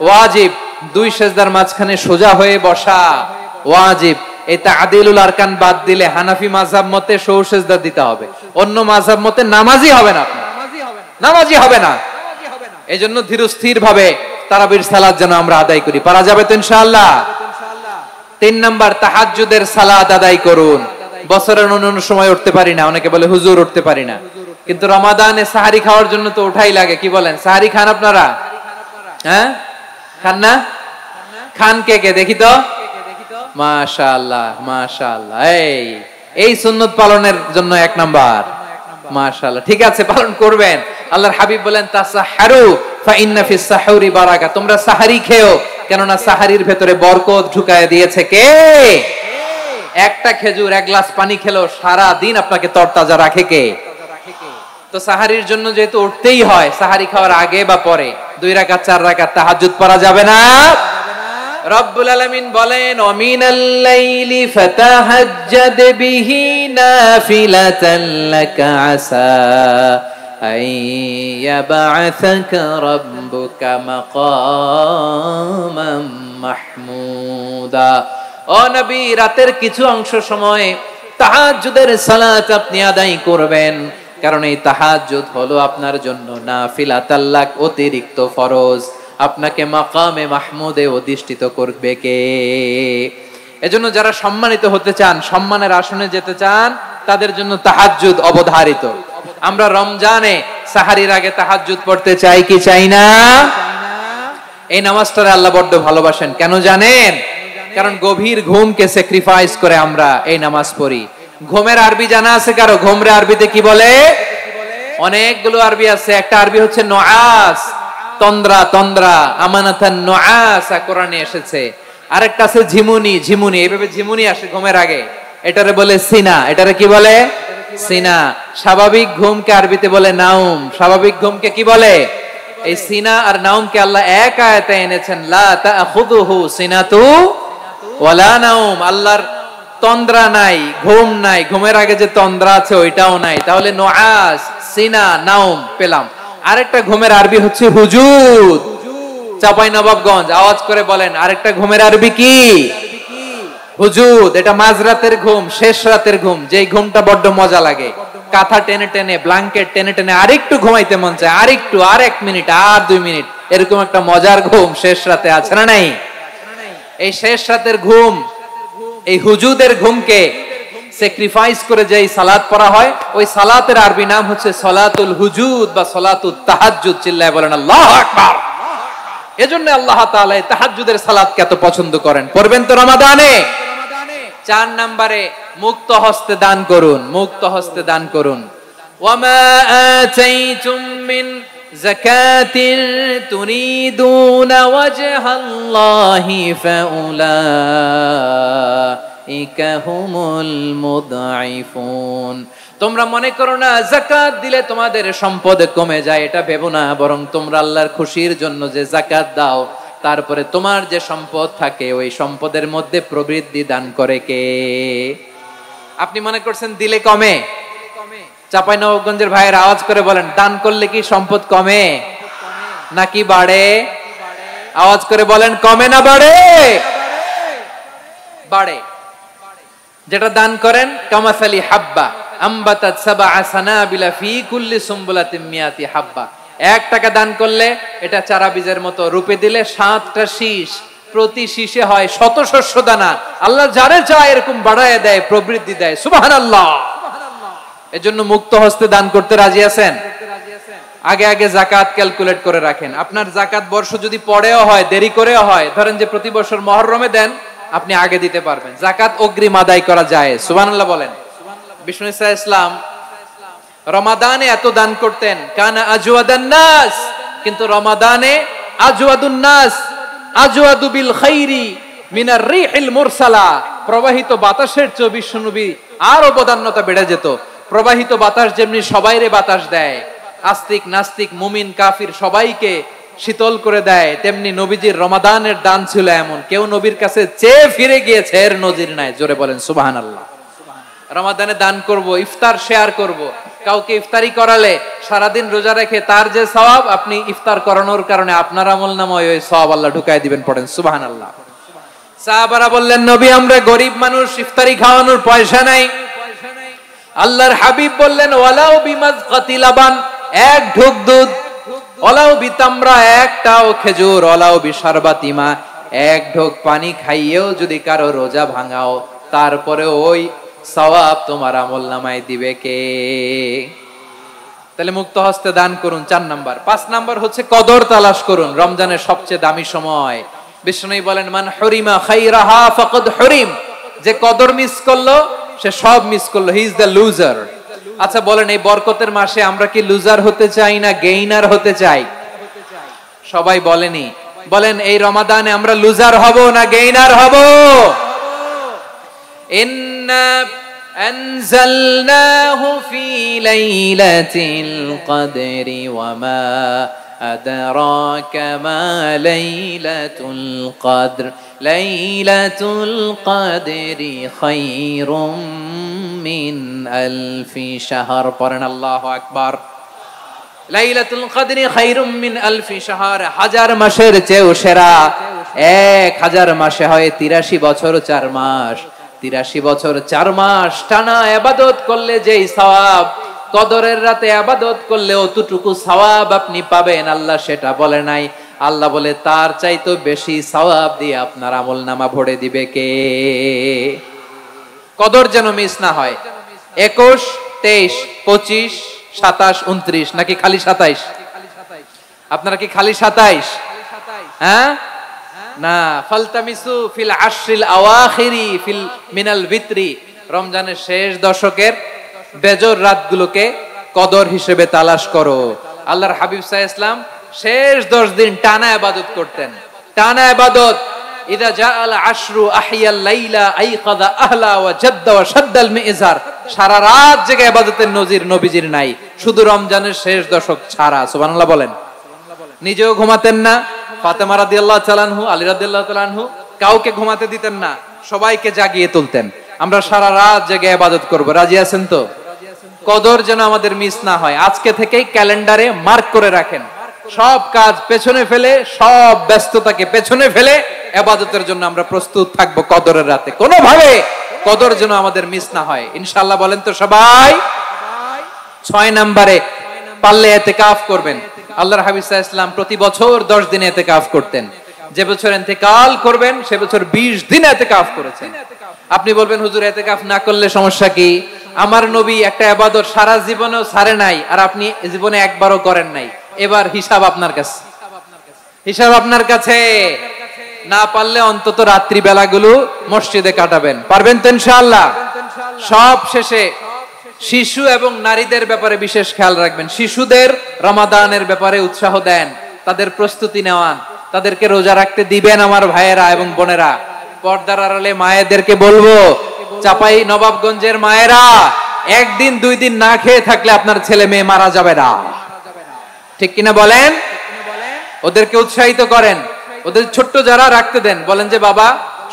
ওয়াজিব, 2 সেজদার মাঝখানে সোজা হয়ে বসা ওয়াজিব। এই তা'দিলুল আরকান বাদ দিলে হানাফি মাযহাব মতে সৌ সেজদা দিতে হবে, অন্য মাযহাব মতে নামাজি হবে না, নামাজি হবে না। এজন্য ধীরস্থির ভাবে তারাবির সালাত যেন আমরা আদায় করি। পারা যাবে তো ইনশাআল্লাহ? 3 নাম্বার, তাহাজ্জুদের সালাত আদায় করুন। বছরের অন্যান্য সময় উঠতে পারি না, অনেকে বলে হুজুর উঠতে পারি না, কিন্তু রমাদানে সাহারি খাওয়ার জন্য তো ওঠাই লাগে। কি বলেন, সাহারি খান আপনারা? হ্যাঁ, খান না? খান কে কে দেখি তো? মাশাআল্লাহ মাশাআল্লাহ। এই সুন্নত পালনের জন্য 1 নাম্বার। মাশাআল্লাহ, ঠিক আছে, পালন করবেন। আল্লাহর হাবিব বলেন তাসাহহারু ফা ইন্না ফিস সাহুরি বারাকা, তোমরা সাহারি খেও, কেননা সাহারির ভেতরে বরকত ঢুকায় দিয়েছে কে? একটা খেজুর, 1 গ্লাস পানি খেলো সারা দিন আপনাকে তরতাজা রাখে কে? তো সাহারির জন্য যেহেতু উঠতেই হয়, সাহারি খাওয়ার আগে বা পরে 2 রাকাত 4 রাকাত তাহাজ্জুদ পড়া যাবে না। রব্বুল আলামিন বলেন ওয়ামিনাল লাইলি ফাতাহাজ্জাদ বিহি নাফিলাতান লাকা আসা আইয়াবআসাকা রাব্বুকা মাকামাম মাহমুদা। ও নবী, রাতের কিছু অংশ সময় তাহাজ্জুদের সালাত আপনি আদায় করবেন, কারণ এই তাহাজ্জুদ হলো আপনার জন্য নাফিলাতাল লাক, অতিরিক্ত ফরজ। আপনাকে মাকামে মাহমুদে অধিষ্ঠিত করবে কে? এজন্য যারা সম্মানিত হতে চান, সম্মানের আসনে যেতে চান, তাদের জন্য তাহাজ্জুদ অবধারিত। আমরা রমজানে সাহারির আগে তাহাজ্জুদ পড়তে চাই কি চাই না? এই নামাজটারে আল্লাহ বড্ড ভালোবাসেন। কেন জানেন? কারণ গভীর ঘুমকে স্যাক্রিফাইস করে আমরা এই নামাজ পড়ি। ঘুমের আরবি জানা আছে কারো? ঘুমরে আরবিতে কি বলে? অনেকগুলো আরবি আছে। একটা আরবি হচ্ছে নুআস, তন্দ্রা, তন্দ্রা, আমানাতান নুআসা কোরআনে এসেছে। আরেকটা আছে ঝিমুনি, ঝিমুনি, এইভাবে ঝিমুনি আসে ঘুমের আগে, এটারে বলে সিনা। এটারে কি বলে? সিনা। স্বাভাবিক ঘুমকে আরবিতে বলে নাউম। স্বাভাবিক ঘুমকে কি বলে? এই সিনা আর নাউমকে আল্লাহ এক আয়াতে এনেছেন, লা তাখুযুহু সিনাতু ওয়ালা নাউম। আল্লাহর তন্দ্রা নাই, ঘুম নাই। ঘুমের আগে যে তন্দ্রা আছে ওইটাও নাই। তাহলে নুআস, সিনা, নাউম পেলাম। আরেকটা ঘুমের আরবি হচ্ছে হুজুদ। চাঁপাইনবাবগঞ্জ আওয়াজ করে বলেন, আরেকটা ঘুমের আরবি কি? হুজুদ। এটা মাঝরাতের ঘুম, শেষ রাতের ঘুম, যেই ঘুমটা বড্ড মজা লাগে। কাঁথা টেনে টেনে, ব্ল্যাঙ্কেট টেনে টেনে আরেকটু ঘুমাইতে মন চায়, আরেকটু, আর 1 মিনিট, আর 2 মিনিট, এরকম একটা মজার ঘুম শেষ রাতে আছে না নাই? এই শেষ রাতের ঘুম, এই হুজুদের ঘুমকে স্যাক্রিফাইস করে যেই সালাত পড়া হয়, ওই সালাতের আরবি নাম হচ্ছে সালাতুল হুজুদ বা সালাতুত তাহাজ্জুদ। চিল্লায় বলেন আল্লাহু আকবার। এজন্য আল্লাহ তাআলা এই তাহাজ্জুদের সালাতকে এত পছন্দ করেন। পড়বেন তো রমাদানে। 4 নম্বরে মুক্ত হস্তে দান করুন, মুক্ত হস্তে দান করুন। ওয়ামা আতাইতুম মিন যাকাতিন তুরিদুনা ওয়াজহাল্লাহি ফাউলাইকা হুমুল মুদঈফুন। তোমরা মনে করো না যাকাত দিলে তোমাদের সম্পদ কমে যায়, এটা ভেবো না। বরং তোমরা আল্লাহর খুশির জন্য যে যাকাত দাও, তারপরে তোমার যে সম্পদ থাকে ওই সম্পদের মধ্যে প্রবৃদ্ধি দান করে কে? আপনি মনে করছেন দিলে কমে? চাঁপাইনবাবগঞ্জের ভাইয়ের আওয়াজ করে বলেন, দান করলে কি সম্পদ কমে নাকি বাড়ে? আওয়াজ করে বলেন, কমে না বাড়ে? বাড়ে। যেটা দান করেন, কামাসালি হাব্বা আম্বাতাত সাবআ সানাবিলা ফি কুল্লি সুমবুলাতিন মিয়াতি হাব্বা। 1 টাকা দান করলে এটা চারা বীজের মতো, রূপে দিলে 7টা শীষ, প্রতি শীষে হয় 100 শস্য দানা। আল্লাহ যারে চায় এরকম বাড়ায় দেয়, প্রবৃদ্ধি দেয়। সুবহানাল্লাহ। এজন্য মুক্ত হস্তে দান করতে রাজি আছেন? আগে আগে যাকাত ক্যালকুলেট করে রাখেন। আপনার যাকাত বর্ষ যদি পরেও হয়, দেরি করেও হয়, ধরেন যে প্রতি বছর মুহররমে দেন, আপনি আগে দিতে পারবেন। যাকাত অগ্রিম আদায় করা যায়। সুবহানাল্লাহ বলেন। বিষ্ণু ইসা ইসলাম রমাদানে এত দান করতেন, কানা আজওয়াদান নাস, কিন্তু রমাদানে আজওয়াদুন নাস আজওয়াদু বিল খাইরি মিনার রিহিল মুরসালা। প্রবাহিত বাতাসের চেয়ে বিশ্বনবী আরো বদান্যতা বেড়ে যেত। প্রবাহিত বাতাস যেমনি সবাইরে বাতাস দেয়, আস্তিক নাস্তিক মুমিন কাফির সবাইকে শীতল করে দেয়, তেমনি নবীজির রমাদানের দান ছিল এমন, কেউ নবীর কাছে চেয়ে ফিরে গিয়েছে এর নজির নাই। জোরে বলেন সুবহানাল্লাহ। রমাদানে দান করব, ইফতার শেয়ার করব। কাউকে ইফতারি করালে সারাদিন রোজা রেখে তার যে সওয়াব, আপনি ইফতার করানোর কারণে আপনার আমলনামায় ওই সওয়াব আল্লাহ ঢুকায় দিবেন। পড়েন সুবহানাল্লাহ। সাহাবারা বললেন, নবী আমরা গরিব মানুষ, ইফতারি খাওয়ানোর পয়সা নাই। আল্লাহর হাবিব বললেন, ওয়ালাউ বিমাজকাতি লাবান, 1 ঢোক দুধ, ওয়ালাউ বিতামরা, 1টাও খেজুর, ওয়ালাউ বিশারবাতিমা, 1 ঢোক পানি খাইয়েও যদি কারো রোজা ভাঙাও, তারপরে ওই সওয়াব তোমার আমলনামায় দিবে কে? তাহলে মুক্ত হস্তে দান করুন 4 নাম্বার। 5 নাম্বার হচ্ছে কদর তালাশ করুন। রমজানের সবচেয়ে দামি সময়। বিষ্ণু বলেন, মান হুরিমা খাইরাহা ফাকাদ হুরিম। যে কদর মিস করলো সে সব মিস করলো, হি ইজ দ্য লুজার। আচ্ছা বলেন, এই বরকতের মাসে আমরা কি লুজার হতে চাই না গেইনার হতে চাই? সবাই বলেনি। বলেন, এই রমাদানে আমরা লুজার হব না গেইনার হব? ইন্না আনজালনাহু ফি লাইলাতিল কদরি ওয়া মা আদরাকা মা লাইলাতুল কদর লাইলাতুল কদরি খায়রুম মিন আলফি শাহর। পড়েন আল্লাহু আকবার। লাইলাতুল কদরি খায়রুম মিন আলফি শাহর, হাজার মাসের চেয়েও সেরা। 1000 মাসে হয় 83 বছর 4 মাস। 83 বছর 4 মাস টানা ইবাদত করলে যেই সওয়াব, কদরের রাতে ইবাদত করলে অতটুকু সওয়াব আপনি পাবেন, আল্লাহ সেটা বলে নাই। আল্লাহ বলে তার চাইতে বেশি সওয়াব দিয়ে আপনার আমলনামা ভরে দিবে কে? কদর যেন মিস না হয়। 21, 23, 25, 27, 29 নাকি খালি 27? আপনারা কি খালি 27? হ্যাঁ না, ফালতামিসু ফিল আশরিল আওয়াখিরি ফিল মিনাল ভিতরি, রমজানের শেষ দশকের বেজর রাতগুলোকে কদর হিসেবে তালাশ করো। আল্লাহর হাবিব সাল্লাল্লাহু আলাইহি ওয়াসাল্লাম শেষ 10 দিন টানা ইবাদত করতেন, টানা ইবাদত। ইদা জাআল আশরু আহিয়াল লাইলা আইকাযা আহলা ওয়া জাদ্দা ওয়া শাদ্দাল মিজার, সারা রাত জেগে ইবাদতের নজির নবীজির নাই, শুধু রমজানের শেষ দশক ছাড়া। সুবহানাল্লাহ বলেন। নিজেও ঘুমাতেন না, ফাতেমা রাদিয়াল্লাহু তাআলা আনহু, আলী রাদিয়াল্লাহু তাআলা আনহু কাউকে ঘুমাতে দিতেন না, সবাইকে জাগিয়ে তুলতেন। আমরা সারা রাত জেগে ইবাদত করব, রাজি আছেন তো? কদর যেন আমাদের মিস না হয়। আজকে থেকেই ক্যালেন্ডারে মার্ক করে রাখেন, সব কাজ পেছনে ফেলে, সব ব্যস্ততাকে পেছনে ফেলে ইবাদতের জন্য আমরা প্রস্তুত থাকব কদরের রাতে। কোনোভাবে কদর যেন আমাদের মিস না হয়, ইনশাআল্লাহ। বলেন তো সবাই। 6 নম্বরে পারলে ইতিকাফ করবেন। আল্লাহর হাবিব সাল্লাল্লাহু আলাইহি ওয়াসাল্লাম প্রতি বছর 10 দিন ইতিকাফ করতেন। যে বছর ইন্তেকাল করবেন সে বছর 20 দিন ইতিকাফ করেছেন। আপনি বলবেন হুজুর ইতিকাফ না করলে সমস্যা কি? আমার নবী একটা ইবাদত সারা জীবনেও ছাড়ে নাই, আর আপনি জীবনে একবারও করেন নাই। এবার হিসাব আপনার কাছে, হিসাব আপনার কাছে। না পারলে অন্তত রাত্রি বেলাগুলো মসজিদে কাটাবেন। পারবেন তো ইনশাআল্লাহ? সব শেষে শিশু এবং নারীদের ব্যাপারে বিশেষ খেয়াল রাখবেন। শিশুদের রমাদানের ব্যাপারে উৎসাহ দেন, তাদের প্রস্তুতি নেওয়ান, তাদেরকে রোজা রাখতে দিবেন। আমার ভাইয়েরা এবং বোনেরা, পর্দার আড়ালে মায়েদেরকে বলবো, চাপাই নবাবগঞ্জের মায়েরা, 1 দিন 2 দিন না খেয়ে থাকলে আপনার ছেলে মেয়ে মারা যাবে না, ঠিক কিনা বলেন? ওদেরকে উৎসাহিত করেন, ওদের ছোট্ট যারা রাখতে দেন, বলেন যে বাবা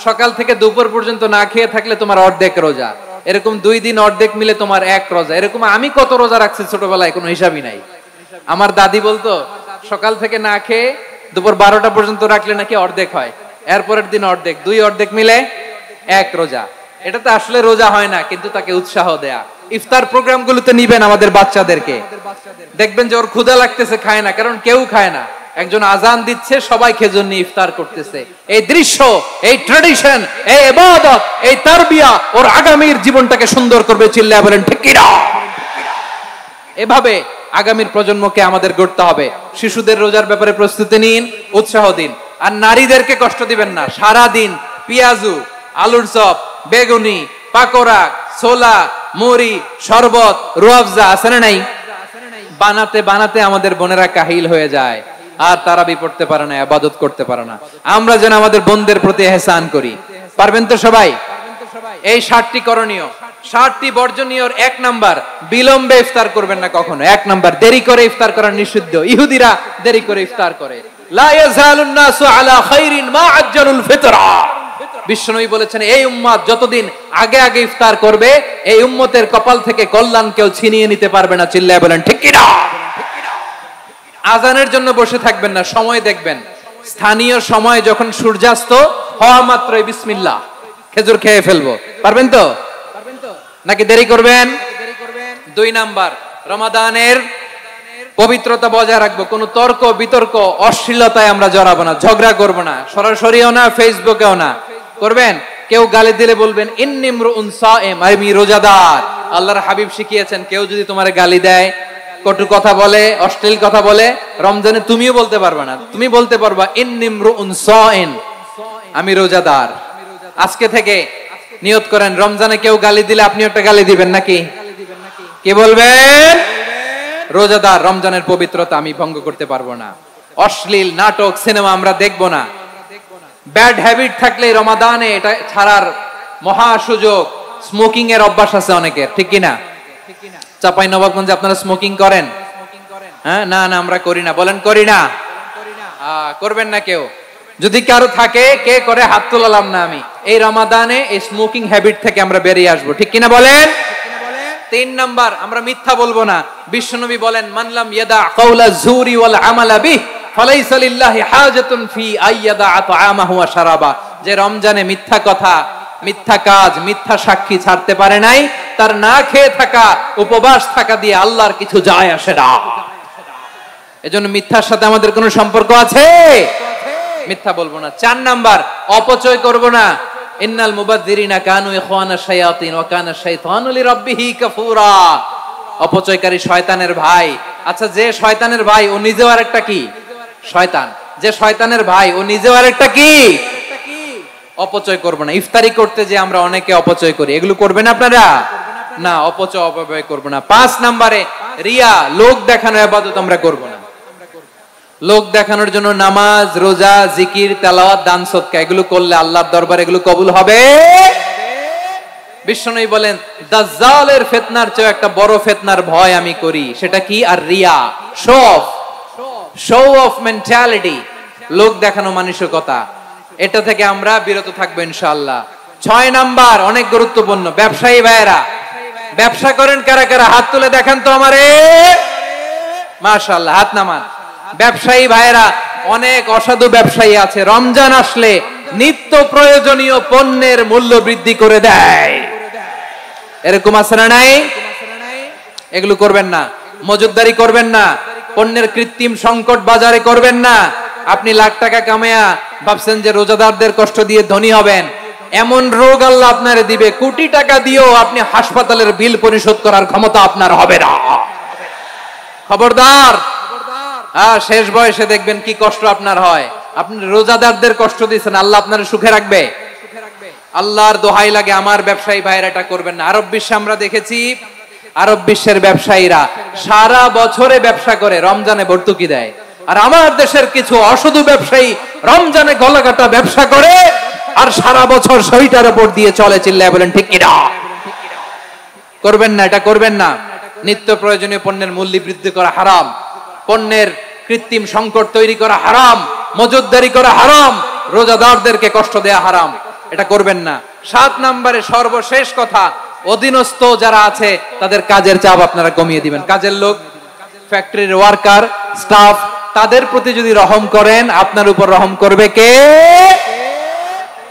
সকাল থেকে দুপুর পর্যন্ত না খেয়ে থাকলে তোমার অর্ধেক রোজা, এরকম 2 দিন অর্ধেক মিলে তোমার 1 রোজা। এরকম আমি কত রোজা রাখছি ছোটবেলায় কোনো হিসাবই নাই। আমার দাদি বলতো সকাল থেকে না খেয়ে দুপুর 12টা পর্যন্ত রাখলে নাকি অর্ধেক হয়, এরপরের দিন অর্ধেক, 2 অর্ধেক মিলে 1 রোজা। এটা তো আসলে রোজা হয় না, কিন্তু তাকে উৎসাহ দেয়া। ইফতার প্রোগ্রাম গুলোতে নিবেন আমাদের বাচ্চাদেরকে, দেখবেন যে ওর ক্ষুধা লাগতেছে, খায় না, কারণ কেউ খায় না। একজন আজান দিচ্ছে, সবাই খেজুর নিয়ে ইফতার করতেছে। এই দৃশ্য, এই ট্র্যাডিশন, এই ইবাদত, এই তারবিয়া ওর আগামীর জীবনটাকে সুন্দর করবে। চিল্লায়া বলেন ঠিক কি না? এভাবে আগামীর প্রজন্মকে আমাদের গড়তে হবে। শিশুদের রোজার ব্যাপারে প্রস্তুতি নিন, উৎসাহ দিন। আর নারীদেরকে কষ্ট দিবেন না। সারা দিন পেঁয়াজু, আলুর চপ, বেগুনি, পাকোড়া, ছোলা, মুড়ি, শরবত, রুয়াবজা আছে না নাই? বানাতে বানাতে আমাদের বোনেরা কাহিল হয়ে যায়, আর তারাবি পড়তে পারে না, ইবাদত করতে পারে না। আমরা যেন আমাদের বোনদের প্রতি ইহসান করি। পারবেন তো সবাই? এই 7টি করণীয়, 7টি বর্জনীয়। 1 নাম্বার, বিলম্বে ইফতার করবেন না কখনো। 1 নাম্বার, দেরি করে ইফতার করা নিষিদ্ধ। ইহুদিরা দেরি করে ইফতার করে। লা ইয়াজালুন নাসু আলা খাইরিন মা আজ্জালুল ফিতরা। বিশ্বনবী বলেছেন এই উম্মত যতদিন আগে আগে ইফতার করবে, এই উম্মতের কপাল থেকে কল্যাণ কেউ ছিনিয়ে নিতে পারবে না। চিল্লায় বলেন ঠিক কি না? আজানের জন্য বসে থাকবেন না, সময় দেখবেন। স্থানীয় সময় যখন সূর্যাস্ত হওয়া মাত্রই বিসমিল্লাহ, খেজুর খেয়ে ফেলবো। পারবেন তো? নাকি দেরি করবেন? 2 নাম্বার, রমাদানের পবিত্রতা বজায় রাখবো। কোনো তর্ক বিতর্ক অশ্লীলতায় আমরা জড়াবো না, ঝগড়া করবো না, সরাসরিও না, ফেসবুকেও না। করবেন কেউ গালি দিলে বলবেন ইন্নিমরুন সায়েম, আমি রোজাদার। আল্লাহর হাবিব শিখিয়েছেন কেউ যদি তোমার গালি দেয়, কটু কথা বলে, অশ্লীল কথা বলে, রমজানে তুমিও বলতে পারবে না। তুমি বলতে পারবা ইন্নিমরুন সায়েম, আমি রোজাদার। আজকে থেকে নিয়ত করেন, রমজানে কেউ গালি দিলে আপনি একটা গালি দিবেন নাকি? কি বলবেন? রোজাদার, রমজানের পবিত্রতা আমি ভঙ্গ করতে পারবো না। অশ্লীল নাটক, সিনেমা আমরা দেখবো না। ব্যাড হ্যাবিট থাকলে রমাদানে এটা ছাড়ার মহা সুযোগ। স্মোকিং এর অভ্যাস আছে অনেকের, ঠিক কিনা? চাঁপাইনবাবগঞ্জে আপনারা স্মোকিং করেন? হ্যাঁ, না না আমরা করি না। বলেন করি না? করবেন না কেউ? যদি কারো থাকে, কে করে হাত তোলালাম না আমি। এই রমাদানে এই স্মোকিং হ্যাবিট থেকে আমরা বেরিয়ে আসবো, ঠিক কিনা বলেন? 3 নাম্বার, আমরা মিথ্যা বলবো না। বিশ্বনবী বলেন, মানলাম ইয়াদা কাওলা যুরি ওয়াল আমালা বিহি ফালাইসা লিল্লাহি হাজাতুন ফি আইয়াদা তাআমাহু ওয়া শারাবা। যে রমজানে মিথ্যা কথা, মিথ্যা কাজ, মিথ্যা সাক্ষী ছাড়তে পারে নাই, তার না খেয়ে থাকা, উপবাস থাকা দিয়ে আল্লাহর কিছু যায় আসে না। এজন্য মিথ্যার সাথে আমাদের কোনো সম্পর্ক আছে? মিথ্যা বলবো না। 4 নাম্বার, অপচয় করব না। ইন্নাল মুবাযযিরিনা কানু ইখওয়ানা শায়াতিন ওয়া কানা শাইতানু লিরাব্বিহি কাফুরা। অপচয়কারী শয়তানের ভাই। আচ্ছা, যে শয়তানের ভাই ও নিজেও আরেকটা কি? শয়তান। যে শয়তানের ভাই ও নিজেও আরেকটা কি? অপচয় করব না। ইফতারি করতে যে আমরা অনেকে অপচয় করি, এগুলো করবেন আপনারা? না, অপচয় অপব্যয় করব না। 5 নম্বরে রিয়া, লোক দেখানো ইবাদত আমরা করব না। লোক দেখানোর জন্য নামাজ, রোজা, জিকির, তেলাওয়াত, দান, সদকা এগুলো করলে আল্লাহর দরবারে এগুলো কবুল হবে? বিশ্বনবী বলেন, দাজ্জালের ফিতনার চেয়ে একটা বড় ফিতনার ভয় আমি করি, সেটা কি? আর রিয়া, শো অফ মেন্টালিটি, লোক দেখানো মানসিকতা। এটা থেকে আমরা বিরত থাকবো ইনশাআল্লাহ। 6 নাম্বার, অনেক গুরুত্বপূর্ণ। ব্যবসায়ী ভাইয়েরা, ব্যবসা করেন কারা কারা? হাত তুলে দেখান তো আমারে। মাশাআল্লাহ, হাত নামান। ব্যবসায়ী ভাইয়েরা, অনেক অসাধু ব্যবসায়ী আছে, রমজান আসলে নিত্য প্রয়োজনীয় পণ্যের মূল্য বৃদ্ধি করে দেয়। এরকম আছে না নাই? এগুলো করবেন না। মজুদদারি করবেন না। পণ্যের কৃত্রিম সংকট বাজারে করবেন না। আপনি লাখ টাকা কামায়া ভাবছেন যে রোজাদারদের কষ্ট দিয়ে ধনী হবেন, এমন রোগ আল্লাহ আপনারে দিবে, কোটি টাকা দিয়েও আপনি হাসপাতালের বিল পরিশোধ করার ক্ষমতা আপনার হবে না। খবরদার। শেষ বয়সে দেখবেন কি কষ্ট আপনার হয়। আপনি রোজাদারদের কষ্ট দিচ্ছেন, আল্লাহ আপনার সুখে রাখবে? আল্লাহর দোহাই লাগে, আমার ব্যবসায়ী ভাইয়েরা এটা করবেন না। আরব বিশ্বে আমরা দেখেছি, আরব বিশ্বের ব্যবসায়ীরা সারা বছরে ব্যবসা করে, রমজানে ভর্তুকি দেয়। আর আমার দেশের কিছু অসাধু ব্যবসায়ী রমজানে গলাকাটা ব্যবসা করে আর সারা বছর শরীরটার উপর দিয়ে চলে। চিল্লায় বলেন ঠিক কিনা? করবেন না, এটা করবেন না। নিত্য প্রয়োজনীয় পণ্যের মূল্য বৃদ্ধি করা হারাম, পণ্যের কৃত্রিম সংকট তৈরি করা হারাম, মজুদদারি করা হারাম, রোজাদারদেরকে কষ্ট দেয়া হারাম, এটা করবেন না। 7 নম্বরে সর্বশেষ কথা, অধীনস্থ যারা আছে তাদের কাজের চাপ আপনারা কমিয়ে দিবেন। কাজের লোক, ফ্যাক্টরির ওয়ার্কার, স্টাফ, তাদের প্রতি যদি রহম করেন, আপনার উপর রহম করবে কে?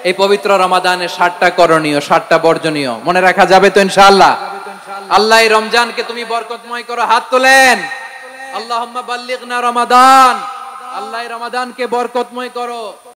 এই পবিত্র রমাদানে 7টা করণীয়, 7টা বর্জনীয় মনে রাখা যাবে তো ইনশাআল্লাহ? আল্লাহ এই রমজানকে তুমি বরকতময় করো। হাত তোলেন। আল্লাহুম্মা বাল্লিগনা রমাদান। আল্লাহ এই রমাদানকে বরকতময় করো।